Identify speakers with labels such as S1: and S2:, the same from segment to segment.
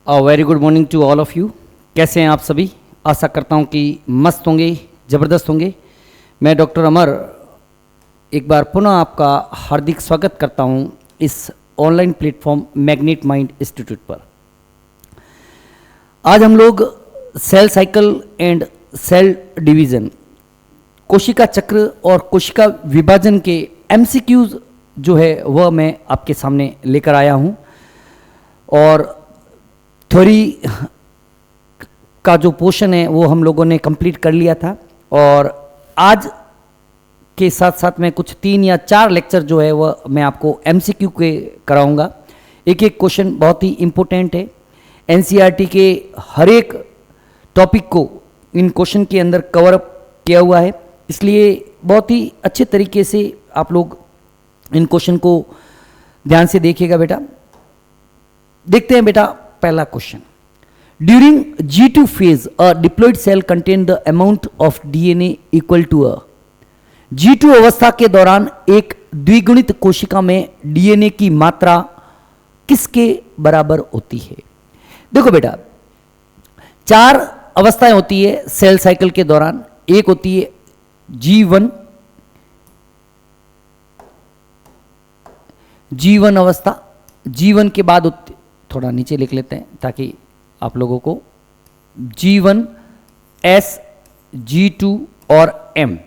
S1: Very good morning to all of you. कैसे हैं आप सभी? आशा करता हूं कि मस्त होंगे, ज़बरदस्त होंगे। मैं डॉक्टर अमर एक बार पुनः आपका हार्दिक स्वागत करता हूं इस online platform Magnet Mind Institute पर। आज हम लोग cell cycle and cell division, कोशिका चक्र और कोशिका विभाजन के एमसीक्यूज जो है वह मैं आपके सामने लेकर आया हूं। और थ्योरी का जो पोर्शन है वो हम लोगों ने कंप्लीट कर लिया था, और आज के साथ साथ मैं कुछ 3 या 4 लेक्चर जो है वह मैं आपको एमसीक्यू के कराऊंगा। एक एक क्वेश्चन बहुत ही इम्पोर्टेंट है। एनसीईआरटी के हर एक टॉपिक को इन क्वेश्चन के अंदर कवर अप किया हुआ है, इसलिए बहुत ही अच्छे तरीके से आप लोग इन क्वेश्चन को ध्यान से देखिएगा बेटा। देखते हैं बेटा पहला question. During G2 phase a diploid cell contain the amount of DNA equal to a. G2 अवस्था के दौरान एक द्विगुणित कोशिका में डीएनए की मात्रा किसके बराबर होती है? देखो बेटा, 4 अवस्थाएं होती है सेल साइकिल के दौरान। एक होती है G1 अवस्था। G1 के बाद थोड़ा नीचे लिख लेते हैं ताकि आप लोगों को G1, S, G2 और M।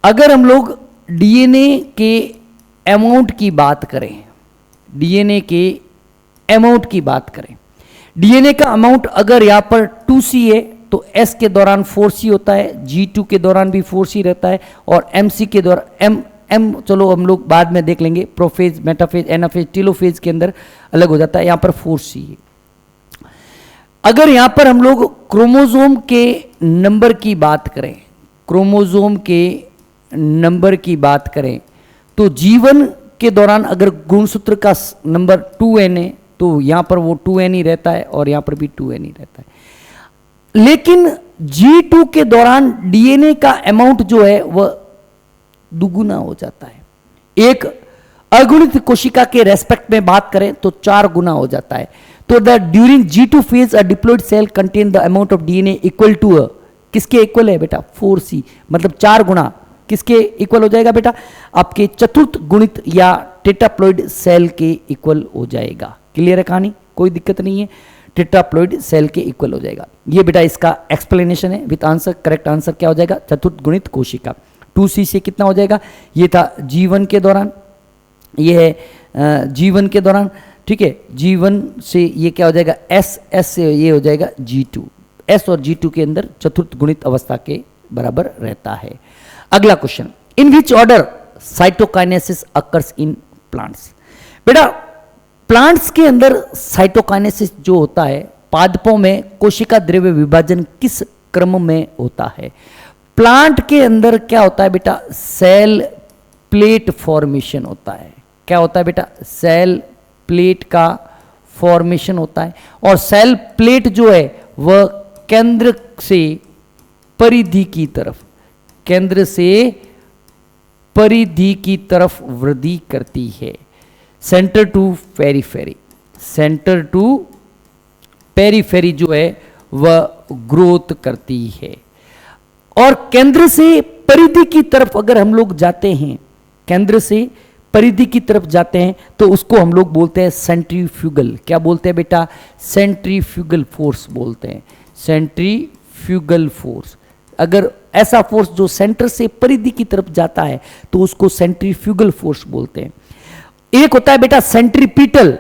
S1: अगर हम लोग डीएनए के अमाउंट की बात करें, डीएनए के अमाउंट की बात करें, डीएनए का अमाउंट अगर यहां पर 2C है तो S के दौरान 4C होता है, G2 के दौरान भी 4C रहता है, और MC के दौरान M चलो हम लोग बाद में देख लेंगे। प्रोफेज, मेटाफेज, एनाफेज, टेलोफेज के अंदर अलग हो जाता है। यहां पर 4C है। अगर यहां पर हम लोग क्रोमोसोम के नंबर की बात करें, क्रोमोसोम के नंबर की बात करें तो G1 के दौरान अगर गुणसूत्र का नंबर 2n है तो यहां पर वो 2n ही रहता है, और यहां पर भी 2n ही रहता है। लेकिन G2 के दौरान डीएनए का अमाउंट जो है वह दुगुना हो जाता है। एक अगुणित कोशिका के रेस्पेक्ट में बात करें तो 4 गुना हो जाता है। तो the during G2 phase a diploid cell contain the amount of DNA equal to a, किसके इक्वल है बेटा? 4C। मतलब 4 गुना किसके इक्वल हो जाएगा बेटा? आपके चतुर्थ गुणित या टेट्राप्लॉइड सेल के इक्वल हो जाएगा। क्लियर है कहानी? कोई दिक्कत नहीं है, टेट्राप्लॉइड सेल के इक्वल हो जाएगा। ये बेटा इसका एक्सप्लेनेशन है विद आंसर। करेक्ट आंसर क्या हो जाएगा? चतुर्थ गुणित कोशिका। 2C से कितना हो जाएगा? ये था G1 के दौरान, ये है G1 के दौरान, ठीक है। G1 से ये क्या हो जाएगा? S से ये हो जाएगा G2। S और G2 के अंदर चतुर्थ गुणित अवस्था के बराबर रहता है। अगला question, in which order cytokinesis occurs in plants? बेटा प्लांट्स के अंदर साइटोकाइनेसिस जो होता है, पादपों में कोशिका द्रव्य विभाजन किस क्रम में होता है? प्लांट के अंदर क्या होता है बेटा? सेल प्लेट फॉर्मेशन होता है। क्या होता है बेटा? सेल प्लेट का फॉर्मेशन होता है, और सेल प्लेट जो है वह केंद्र से परिधि की तरफ, केंद्र से परिधि की तरफ वृद्धि करती है। Centre to periphery, centre to periphery जो है वह ग्रोथ करती है। और केंद्र से परिधि की तरफ अगर हम लोग जाते हैं, केंद्र से परिधि की तरफ जाते हैं तो उसको हम लोग बोलते हैं सेंट्रीफ्यूगल। क्या बोलते हैं बेटा? सेंट्रीफ्यूगल फोर्स बोलते हैं। सेंट्रीफ्यूगल फोर्स, अगर ऐसा फोर्स जो सेंटर से परिधि की तरफ जाता है तो उसको सेंट्रीफ्यूगल फोर्स बोलते हैं। एक होता है बेटा सेंट्रीपिटल,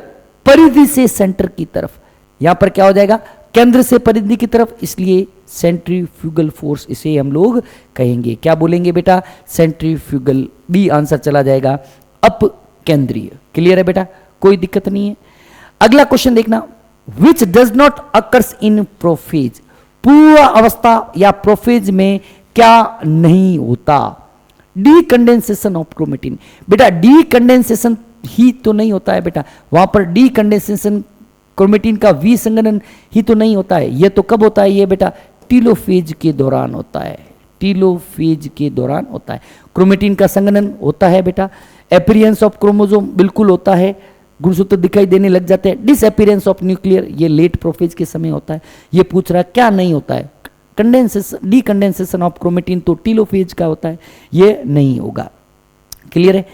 S1: परिधि से सेंटर की तरफ। यहां पर क्या हो जाएगा? केंद्र से परिधि की तरफ, इसलिए सेंट्रीफ्यूगल फोर्स इसे हम लोग कहेंगे। क्या बोलेंगे बेटा? सेंट्रीफ्यूगल। बी आंसर चला जाएगा अप केंद्रीय। क्लियर है बेटा? कोई दिक्कत नहीं है। अगला क्वेश्चन देखना, which does not occurs in prophase? पूर्व अवस्था या प्रोफेज में क्या नहीं होता? डीकंडेंसेशन ऑफ क्रोमेटिन। बेटा डीकंडेंसेशन ही तो नहीं होता है बेटा, वहां पर डीकंडेंसेशन क्रोमेटिन का विसंगठन ही तो नहीं होता है। यह तो कब होता है ये बेटा? टीलोफेज के दौरान होता है। टीलोफेज के दौरान होता है। क्रोमेटिन का संघनन होता है बेटा। एपीरियंस ऑफ क्रोमोसोम बिल्कुल होता है, गुणसूत्र दिखाई देने लग जाते हैं। डिसअपीयरेंस ऑफ न्यूक्लियर, ये लेट प्रोफेज के समय होता है। ये पूछ रहा है क्या नहीं होता है, कंडेंसेशन डीकंडेंसेशन ऑफ क्रोमेटिन तो टीलोफेज का होता है, ये नहीं होगा। क्लियर है।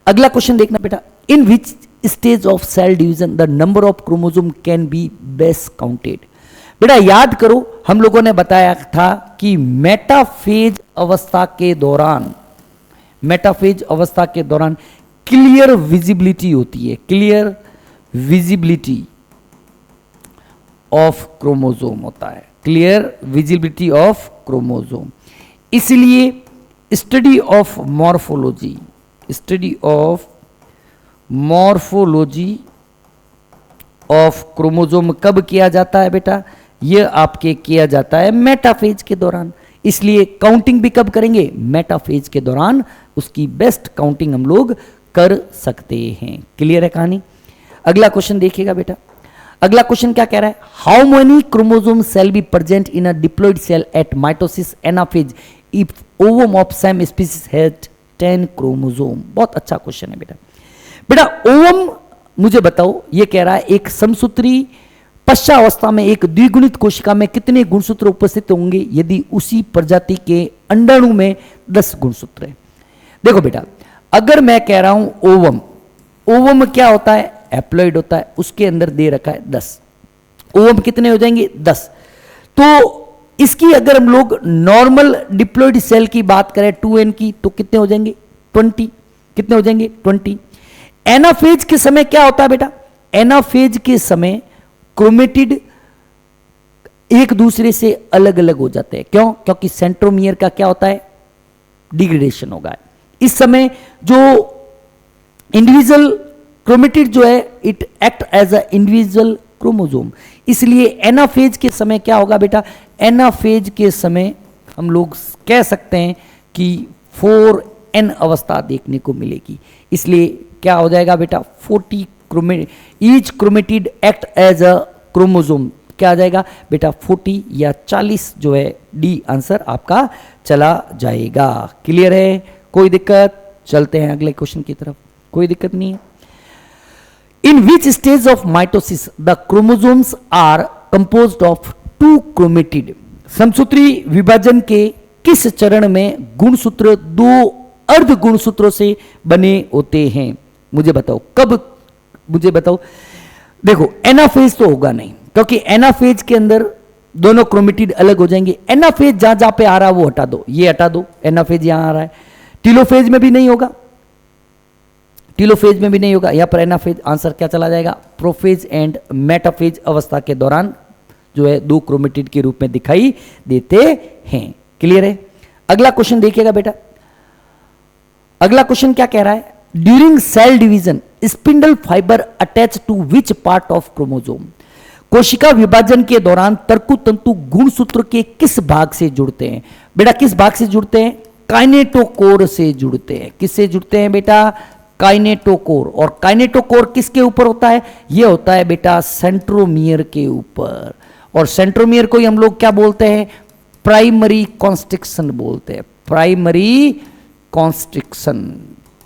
S1: अगला क्वेश्चन देखना बेटा, in which stage of cell division the number of chromosome can be best counted. बेटा याद करो, हम लोगों ने बताया था कि मेटाफेज अवस्था के दौरान, मेटाफेज अवस्था के दौरान क्लियर विजिबिलिटी होती है, क्लियर विजिबिलिटी ऑफ क्रोमोसोम होता है, क्लियर विजिबिलिटी ऑफ क्रोमोसोम। इसलिए study of morphology, study of morphology of chromosome कब किया जाता है बेटा, यह आपके किया जाता है मेटाफेज के दौरान। इसलिए काउंटिंग भी कब करेंगे, मेटाफेज के दौरान उसकी बेस्ट काउंटिंग हम लोग कर सकते हैं। क्लियर है कहानी। अगला क्वेश्चन देखिएगा बेटा, अगला क्वेश्चन क्या कह रहा है, how many chromosome cell be present in a diploid cell at mitosis anaphase if ovum of same species has 10 chromosome. बहुत अच्छा क्वेश्चन है बेटा। बेटा ओवम मुझे बताओ, ये कह रहा है एक समसूत्री पश्चावस्था में एक द्विगुणित कोशिका में कितने गुणसूत्र उपस्थित होंगे यदि उसी प्रजाति के अंडाणु में 10 गुणसूत्र है। देखो बेटा, अगर मैं कह रहा हूं ओवम, ओवम क्या होता है, एप्लॉइड होता है, उसके अंदर दे रखा है 10, ओवम कितने हो जाएंगे 10। तो इसकी अगर हम लोग नॉर्मल डिप्लॉइड सेल की बात करें 2n की, तो कितने हो जाएंगे 20, कितने हो जाएंगे 20। एनाफेज के समय क्या होता है बेटा, एनाफेज के समय क्रोमेटिड एक दूसरे से अलग अलग हो जाते हैं। क्यों, क्योंकि सेंट्रोमियर का क्या होता है, डिग्रेडेशन होगा। इस समय जो इंडिविजुअल क्रोमेटिड जो है it act as a individual chromosome. इसलिए एनाफेज के समय क्या होगा बेटा, एनाफेज के समय हम लोग कह सकते हैं कि 4n अवस्था देखने को मिलेगी। इसलिए क्या हो जाएगा बेटा, 40 each chromatid act as a chromosome, क्या आ जाएगा बेटा 40 या 40 जो है डी आंसर आपका चला जाएगा। क्लियर है, कोई दिक्कत। चलते हैं अगले क्वेश्चन की तरफ, कोई दिक्कत नहीं है। In which stage of mitosis the chromosomes are composed of 2 chromatid. समसूत्री विभाजन के किस चरण में गुणसूत्र 2 अर्ध गुणसूत्रों से बने होते हैं, मुझे बताओ कब, मुझे बताओ। देखो एनाफेज तो होगा नहीं, क्योंकि एनाफेज के अंदर दोनों क्रोमेटिड अलग हो जाएंगे। एनाफेज जहां जहां पे आ रहा है वो हटा दो, ये हटा दो, एनाफेज यहां आ रहा है। टीलोफेज में भी नहीं होगा, टीलोफेज में भी नहीं होगा, यहां पर एनाफेज आंसर क्या चला जाएगा, प्रोफेज एंड मेटाफेज अवस्था के दौरान जो है 2 क्रोमेटिड के रूप में दिखाई देते हैं। क्लियर है। अगला क्वेश्चन देखिएगा बेटा, अगला क्वेश्चन क्या कह रहा है, during cell division spindle fiber attach to which part of chromosome. कोशिका विभाजन के दौरान तर्कु तंतु गुणसूत्र के किस भाग से जुड़ते हैं। बेटा किस भाग से जुड़ते हैं, काइनेटोकोर से जुड़ते हैं। किससे जुड़ते हैं बेटा, काइनेटोकोर। और काइनेटोकोर किसके ऊपर होता है, यह होता है बेटा सेंट्रोमियर के ऊपर। और सेंट्रोमियर को हम लोग क्या बोलते हैं, प्राइमरी कॉन्स्ट्रिक्शन बोलते हैं, प्राइमरी कॉन्स्ट्रिक्शन,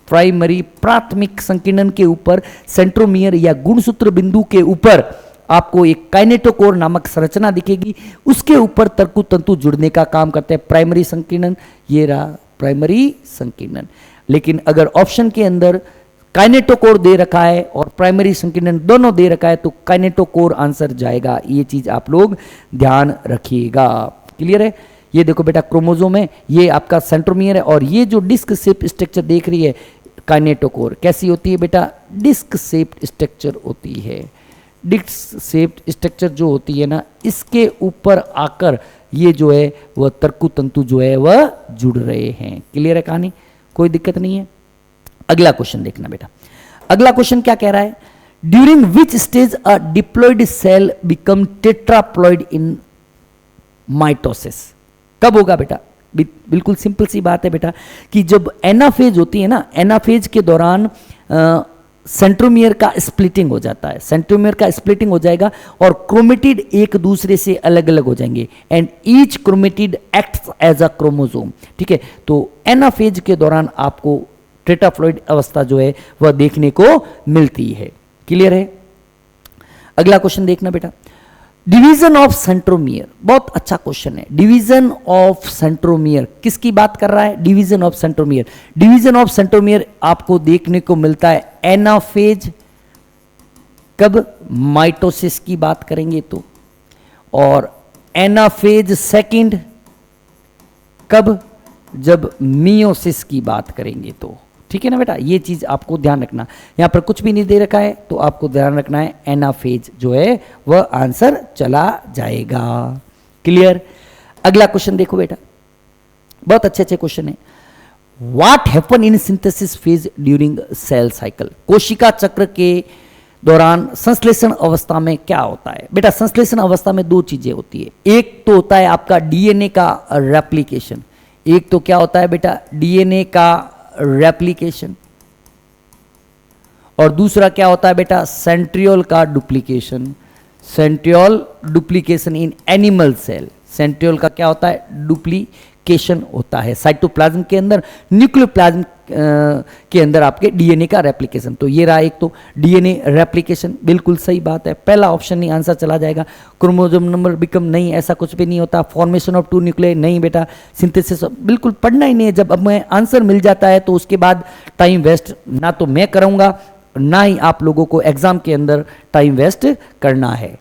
S1: प्राइमरी प्राथमिक संकीर्णन के ऊपर सेंट्रोमियर या गुणसूत्र बिंदु के ऊपर आपको एक काइनेटोकोर नामक संरचना दिखेगी, उसके ऊपर तर्कु तंतु जुड़ने का काम करते हैं प्राइमरी संकीर्णन। ये रहा प्राइमरी संकीर्णन। लेकिन अगर ऑप्शन के अंदर काइनेटोकोर दे रखा है और प्राइमरी संकीर्णन दोनों दे रखा है तो काइनेटोकोर आंसर जाएगा। ये चीज आप लोग ध्यान रखिएगा। क्लियर है। ये देखो बेटा क्रोमोसोम है, ये आपका सेंट्रोमियर है, और ये जो डिस्क शेप स्ट्रक्चर देख रही है काइनेटोकोर कैसी होती है बेटा, डिस्क शेप्ड स्ट्रक्चर होती है। डिस्क शेप्ड स्ट्रक्चर जो होती है ना, इसके ऊपर आकर ये जो है वह तर्कु तंतु जो है वह जुड़ रहे हैं। क्लियर है कहानी, कोई दिक्कत नहीं है। अगला क्वेश्चन देखना बेटा, अगला क्वेश्चन क्या कह रहा है, during which stage a diploid cell become tetraploid in mitosis. कब होगा बेटा, बिल्कुल सिंपल सी बात है बेटा कि जब एनाफेज होती है ना, एनाफेज के दौरान सेंट्रोमियर का स्प्लिटिंग हो जाता है, सेंट्रोमियर का स्प्लिटिंग हो जाएगा और क्रोमेटिड एक दूसरे से अलग अलग हो जाएंगे and each chromatid acts as a chromosome. ठीक है, तो एनाफेज के दौरान आपको टेट्राप्लॉयड अवस्था जो है वह देखने को मिलती है। क्लियर है? अगला क्वेश्चन देखना बेटा, डिवीजन ऑफ सेंट्रोमियर, बहुत अच्छा क्वेश्चन है। डिवीजन ऑफ सेंट्रोमियर किसकी बात कर रहा है? Division of centromere. Division of centromere आपको देखने को मिलता है एनाफेज, कब? माइटोसिस की बात करेंगे तो, और एनाफेज सेकंड कब? जब मियोसिस की बात करेंगे तो। ठीक है ना बेटा, ये चीज आपको ध्यान रखना। यहां पर कुछ भी नहीं दे रखा है तो आपको ध्यान रखना है एनाफेज जो है वह आंसर चला जाएगा। क्लियर? अगला क्वेश्चन देखो बेटा, बहुत अच्छे अच्छे क्वेश्चन है। What happen in synthesis phase during cell cycle? कोशिका चक्र के दौरान संश्लेषण अवस्था में क्या होता है? बेटा संश्लेषण अवस्था में दो चीजें होती है। एक तो होता है आपका डीएनए का रेप्लिकेशन, एक तो क्या होता है बेटा? डीएनए का रेप्लिकेशन, और दूसरा क्या होता है बेटा? सेंट्रियोल का duplication. Centriole duplication in animal cell, centriole का क्या होता है? डुप्लीकेशन होता है साइटोप्लाज्म के अंदर, न्यूक्लियोप्लाज्म के अंदर आपके डीएनए का रेप्लिकेशन। तो ये रहा एक तो डीएनए रेप्लिकेशन, बिल्कुल सही बात है, पहला ऑप्शन नहीं, आंसर चला जाएगा। क्रोमोसोम नंबर बिकम, नहीं, ऐसा कुछ भी नहीं होता। फॉर्मेशन ऑफ 2 न्यूक्लियाई, नहीं बेटा। सिंथेसिस, बिल्कुल पढ़ना ही नहीं है। जब अब मैं आंसर मिल जाता है तो उसके बाद टाइम वेस्ट ना तो मैं करूंगा ना ही आप लोगों को एग्जाम के अंदर टाइम वेस्ट करना है।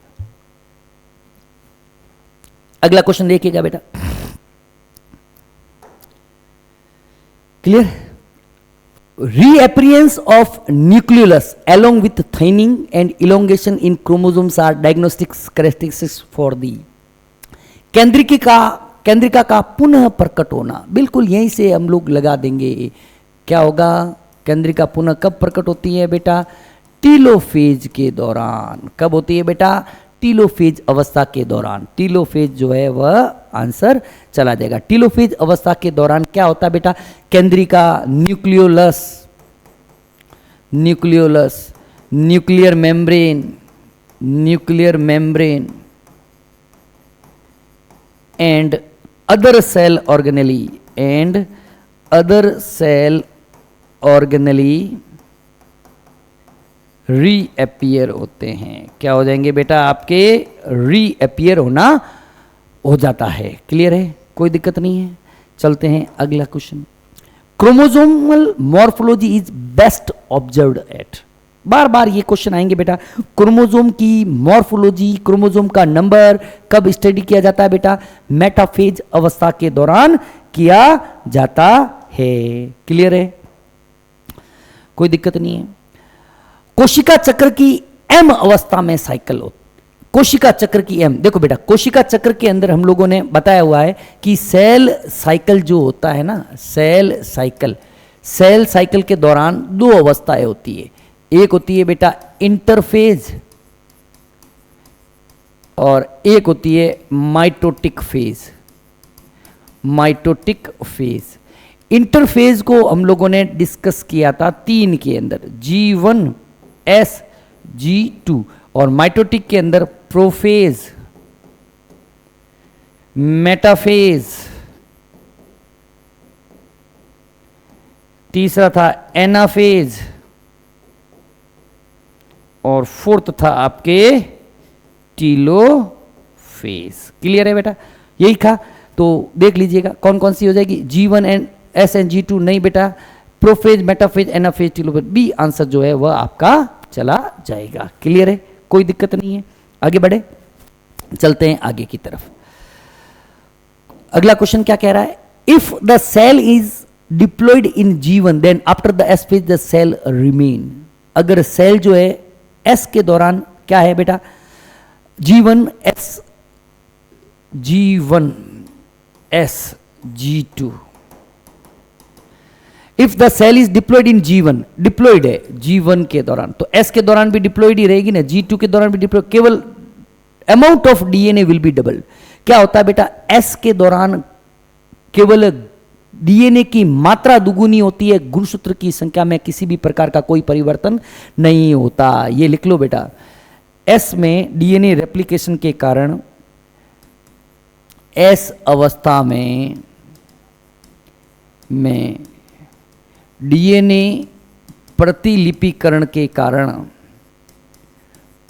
S1: अगला क्वेश्चन देखिएगा बेटा, clear? Reappearance of nucleolus along with thinning and elongation in chromosomes are diagnostic characteristics for the केंद्रिका का पुनः प्रकट होना। बिल्कुल यहीं से हम लोग लगा देंगे, क्या होगा? केंद्रिका पुनः कब प्रकट होती है बेटा? टीलोफेज के दौरान। कब होती है बेटा? टीलोफेज अवस्था के दौरान। टीलोफेज जो है वह आंसर चला जाएगा। टीलोफेज अवस्था के दौरान क्या होता है बेटा? केंद्रिका, nucleolus, nuclear membrane and other cell organelle reappear होते हैं। क्या हो जाएंगे बेटा? आपके रीअपियर होना हो जाता है। क्लियर है? कोई दिक्कत नहीं है। चलते हैं अगला question. Chromosomal morphology is best observed at, बार बार ये क्वेश्चन आएंगे बेटा। क्रोमोसोम की मॉर्फोलॉजी, क्रोमोसोम का नंबर कब स्टडी किया जाता है बेटा? मेटाफेज अवस्था के दौरान किया जाता है। क्लियर है? कोई दिक्कत नहीं है। कोशिका चक्र की एम अवस्था में साइकिल होती, कोशिका चक्र की एम, देखो बेटा कोशिका चक्र के अंदर हम लोगों ने बताया हुआ है कि सेल साइकिल जो होता है ना, सेल साइकिल के दौरान दो अवस्थाएं होती है। एक होती है बेटा इंटरफेज और एक होती है माइटोटिक फेज। इंटरफेज को हम लोगों ने डिस्कस किया था 3 के अंदर, G1 S G2, और माइटोटिक के अंदर प्रोफेज, मेटाफेज, तीसरा था एनाफेज और फोर्थ था आपके टीलोफेज। क्लियर है बेटा? यही था। तो देख लीजिएगा कौन कौन सी हो जाएगी, G1 and S and G2 नहीं बेटा, prophase, metaphase, anaphase, telophase, B answer जो है वह आपका चला जाएगा। क्लियर है? कोई दिक्कत नहीं है। आगे बढ़े, चलते हैं आगे की तरफ। अगला क्वेश्चन क्या कह रहा है? If the cell is diploid in G1 then after the S phase the cell remain. अगर सेल जो है S के दौरान क्या है बेटा? G1 S G2। If the cell is diploid in G1, diploid है G1 के दौरान, तो S के दौरान भी डिप्लॉयड ही रहेगी ना, G2 के दौरान भी डिप्लॉयड, केवल amount of DNA will be double. क्या होता है बेटा? S के दौरान केवल डीएनए की मात्रा दुगुनी होती है, गुणसूत्र की संख्या में किसी भी प्रकार का कोई परिवर्तन नहीं होता। ये लिख लो बेटा, S में डीएनए रेप्लिकेशन के कारण S अवस्था में डीएनए प्रतिलिपिकरण के कारण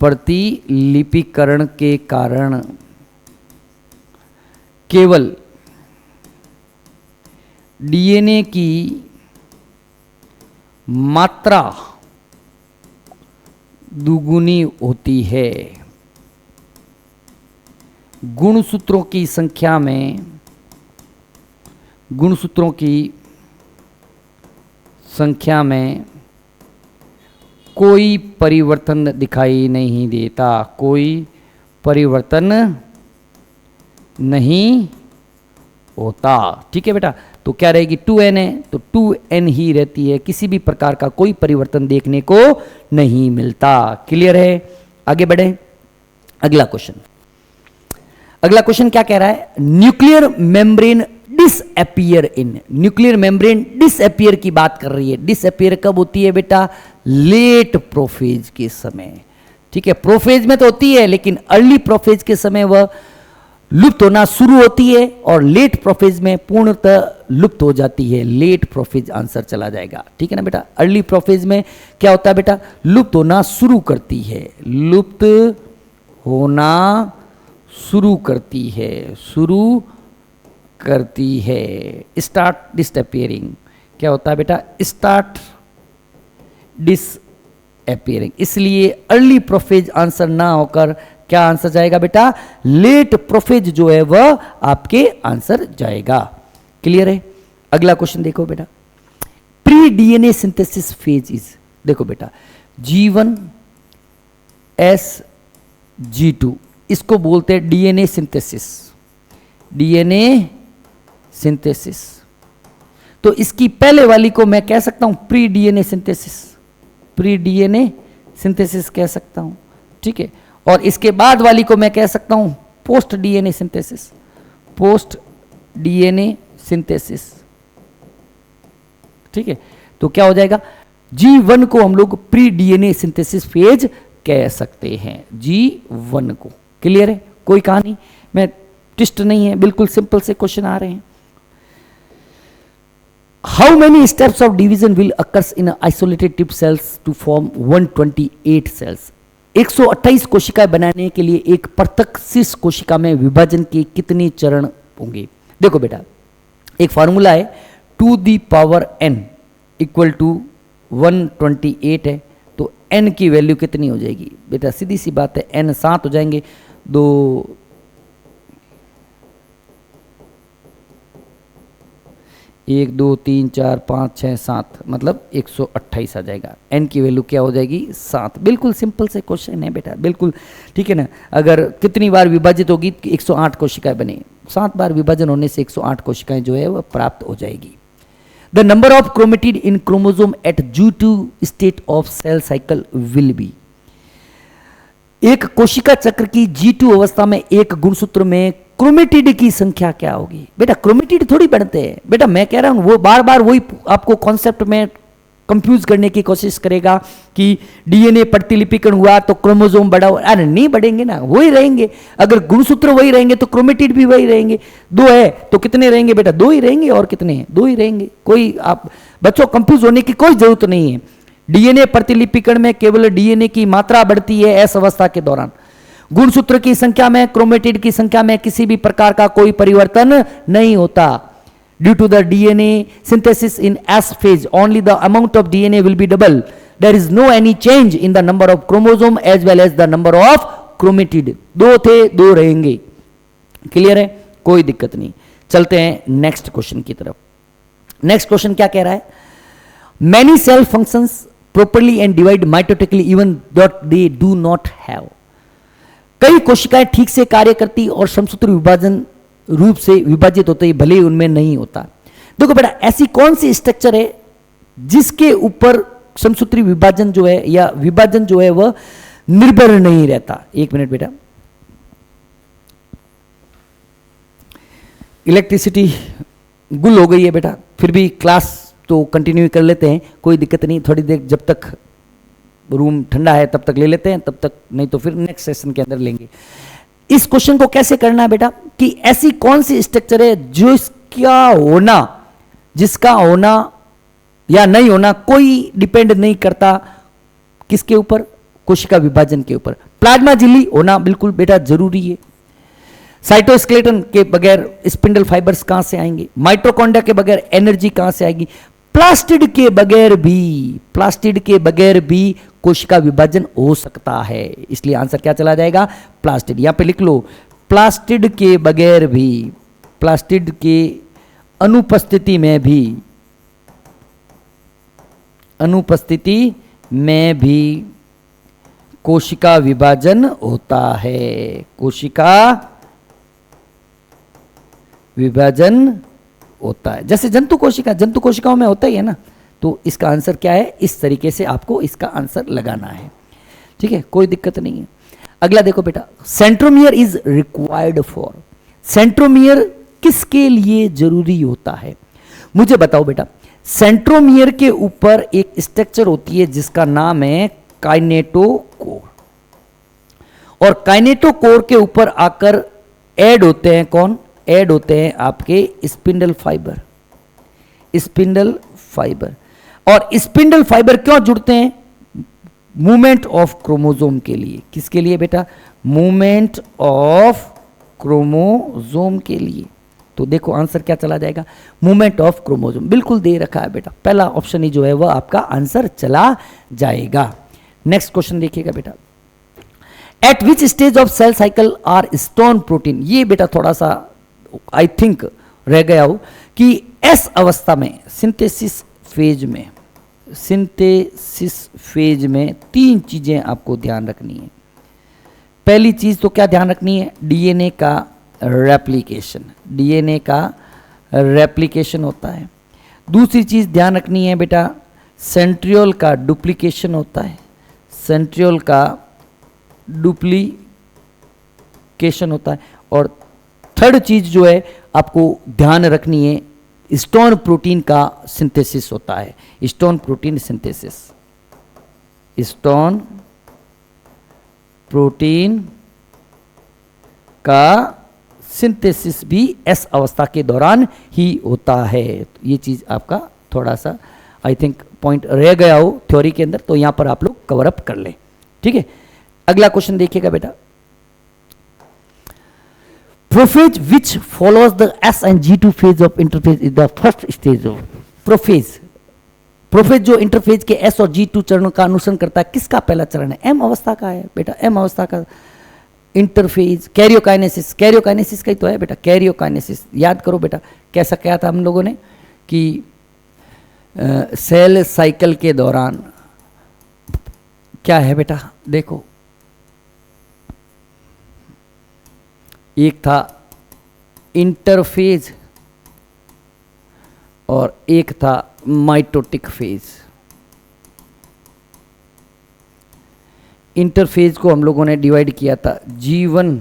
S1: प्रतिलिपिकरण के कारण केवल डीएनए की मात्रा दुगुनी होती है। गुणसूत्रों की संख्या में कोई परिवर्तन दिखाई नहीं देता, कोई परिवर्तन नहीं होता। ठीक है बेटा, तो क्या रहेगी 2n है तो 2n ही रहती है, किसी भी प्रकार का कोई परिवर्तन देखने को नहीं मिलता। क्लियर है? आगे बढ़े। अगला क्वेश्चन क्या कह रहा है? Nuclear membrane disappear in. Nuclear membrane disappear की बात कर रही है। डिसअपियर कब होती है बेटा? लेट प्रोफेज के समय। ठीक है, प्रोफेज में तो होती है लेकिन अर्ली प्रोफेज के समय वह लुप्त होना शुरू होती है और लेट प्रोफेज में पूर्णतः लुप्त हो जाती है। लेट प्रोफेज आंसर चला जाएगा। ठीक है ना बेटा? अर्ली प्रोफेज में क्या होता है बेटा? लुप्त होना शुरू करती है, लुप्त होना शुरू करती है। स्टार्ट डिसअपियरिंग क्या होता है बेटा? Start disappearing. इसलिए अर्ली प्रोफेज आंसर ना होकर क्या आंसर जाएगा बेटा? लेट प्रोफेज जो है वह आपके आंसर जाएगा। क्लियर है? अगला क्वेश्चन देखो बेटा। Pre DNA synthesis phase is, देखो बेटा G1 SG2 इसको बोलते हैं डीएनए सिंथेसिस। तो इसकी पहले वाली को मैं कह सकता हूं प्री डीएनए सिंथेसिस कह सकता हूं। ठीक है, और इसके बाद वाली को मैं कह सकता हूं पोस्ट डीएनए सिंथेसिस। ठीक है, तो क्या हो जाएगा? G1 को हम लोग प्री डीएनए सिंथेसिस फेज कह सकते हैं, G1 को। क्लियर है? कोई कहानी में ट्विस्ट नहीं है, बिल्कुल सिंपल से क्वेश्चन आ रहे हैं। How many steps of division will occurs in isolated tip cells to form 128 cells? 128 कोशिकाएं बनाने के लिए एक पृथक शीर्ष कोशिका में विभाजन के कितने चरण होंगे? देखो बेटा, एक फार्मूला है 2 the power n equal to 128 है, तो n की वैल्यू कितनी हो जाएगी बेटा? सीधी सी बात है, n 7 हो जाएंगे। 1 2 3 4 5 6 7 मतलब 128 आ जाएगा। n की वैल्यू क्या हो जाएगी? 7। बिल्कुल सिंपल से क्वेश्चन है बेटा, बिल्कुल ठीक है ना। अगर कितनी बार विभाजित होगी? 108 कोशिकाएं बने, 7 बार विभाजन होने से 108 कोशिकाएं जो है वह प्राप्त हो जाएगी। The number of chromatid in chromosome at G2 state of cell cycle will be. एक कोशिका चक्र की G2 अवस्था में एक गुणसूत्र में क्रोमेटिड की संख्या क्या होगी? बेटा क्रोमेटिड थोड़ी बढ़ते हैं बेटा, मैं कह रहा हूं वो बार बार वही आपको कॉन्सेप्ट में कंफ्यूज करने की कोशिश करेगा कि डीएनए प्रतिलिपिकरण हुआ तो क्रोमोसोम बढ़ा। अरे नहीं बढ़ेंगे ना, वही रहेंगे। अगर गुणसूत्र वही रहेंगे तो क्रोमेटिड भी वही रहेंगे। 2 है तो कितने रहेंगे बेटा? 2 ही रहेंगे। और कितने हैं? 2 ही रहेंगे। कोई आप बच्चों कंफ्यूज होने की कोई जरूरत नहीं है। डीएनए प्रतिलिपिकरण में केवल डीएनए की मात्रा बढ़ती है एस अवस्था के दौरान। गुणसूत्र की संख्या में, क्रोमेटिड की संख्या में किसी भी प्रकार का कोई परिवर्तन नहीं होता। Due to the DNA synthesis in S phase, only the amount of DNA will be double. There is no any change in the number of chromosome as well as the number of chromatid. 2 थे 2 रहेंगे। Clear है? कोई दिक्कत नहीं। चलते हैं next question की तरफ। नेक्स्ट क्वेश्चन क्या कह रहा है? Many cell functions properly and divide mitotically even though they do not have. कई कोशिकाएं ठीक से कार्य करती और समसूत्र विभाजन रूप से विभाजित होते ही भले ही उनमें नहीं होता। देखो बेटा, ऐसी कौन सी स्ट्रक्चर है जिसके ऊपर समसूत्री विभाजन जो है या विभाजन जो है वह निर्भर नहीं रहता? 1 मिनट बेटा। इलेक्ट्रिसिटी गुल हो गई है बेटा, फिर भी क्लास तो कंटिन्यू कर लेते हैं, कोई दिक्कत नहीं। थोड़ी देर जब तक रूम ठंडा है तब तक ले लेते हैं, तब तक नहीं तो फिर नेक्स्ट सेशन के अंदर लेंगे। इस क्वेश्चन को कैसे करना है बेटा कि ऐसी कौन सी स्ट्रक्चर है जिसका होना या नहीं होना कोई डिपेंड नहीं करता किसके ऊपर? कोशिका विभाजन के ऊपर। प्लाज्मा झिल्ली होना बिल्कुल बेटा जरूरी है। साइटोस्केलेटन के बगैर स्पिंडल फाइबर्स कहां से आएंगे? माइटोकॉन्ड्रिया के बगैर एनर्जी कहां से आएगी? प्लास्टिड के बगैर भी कोशिका विभाजन हो सकता है, इसलिए आंसर क्या चला जाएगा? प्लास्टिड। यहां पे लिख लो, प्लास्टिड के बगैर भी, प्लास्टिड के अनुपस्थिति में भी कोशिका विभाजन होता है। कोशिका विभाजन होता है, जैसे जंतु कोशिकाओं में होता ही है ना। तो इसका आंसर क्या है? इस तरीके से आपको इसका आंसर लगाना है, ठीक है, कोई दिक्कत नहीं है। अगला देखो बेटा, centromere is required for. Centromere किसके लिए जरूरी होता है? मुझे बताओ बेटा। सेंट्रोमियर के ऊपर एक स्ट्रक्चर होती है जिसका नाम है काइनेटोकोर, और काइनेटोकोर के ऊपर आकर ऐड होते हैं कौन? ऐड होते हैं आपके स्पिंडल फाइबर। और स्पिंडल फाइबर क्यों जुड़ते हैं? मूवमेंट ऑफ क्रोमोसोम के लिए। किसके लिए बेटा? मूवमेंट ऑफ क्रोमोसोम के लिए। तो देखो आंसर क्या चला जाएगा? Movement of chromosome. बिल्कुल दे रखा है बेटा, पहला ऑप्शन ही जो है वह आपका आंसर चला जाएगा। नेक्स्ट क्वेश्चन देखिएगा बेटा, at which stage of cell cycle are stone protein. ये बेटा थोड़ा सा आई थिंक रह गया हो कि एस अवस्था में, सिंथेसिस फेज में तीन चीजें आपको ध्यान रखनी है। पहली चीज तो क्या ध्यान रखनी है? डीएनए का रेप्लिकेशन होता है। दूसरी चीज ध्यान रखनी है बेटा, सेंट्रियोल का डुप्लीकेशन होता है, और थर्ड चीज जो है आपको ध्यान रखनी है, स्टोन प्रोटीन का सिंथेसिस होता है। स्टोन प्रोटीन का सिंथेसिस भी एस अवस्था के दौरान ही होता है। तो ये चीज आपका थोड़ा सा आई थिंक पॉइंट रह गया हो थ्योरी के अंदर, तो यहां पर आप लोग कवर अप कर लें, ठीक है। अगला क्वेश्चन देखिएगा बेटा, prophase which follows the S and G2 phase of interphase is the first stage of prophase जो इंटरफेज के एस और G2 चरणों का अनुसरण करता है, किसका पहला चरण है? एम अवस्था का है बेटा, एम अवस्था का इंटरफेज। कैरियोकाइनेसिस का ही तो है बेटा, कैरियोकाइनेसिस। याद करो बेटा कैसा क्या था हम लोगों ने कि सेल साइकिल के दौरान क्या है बेटा, देखो एक था इंटरफेज और एक था माइटोटिक फेज। इंटरफेज को हम लोगों ने डिवाइड किया था G1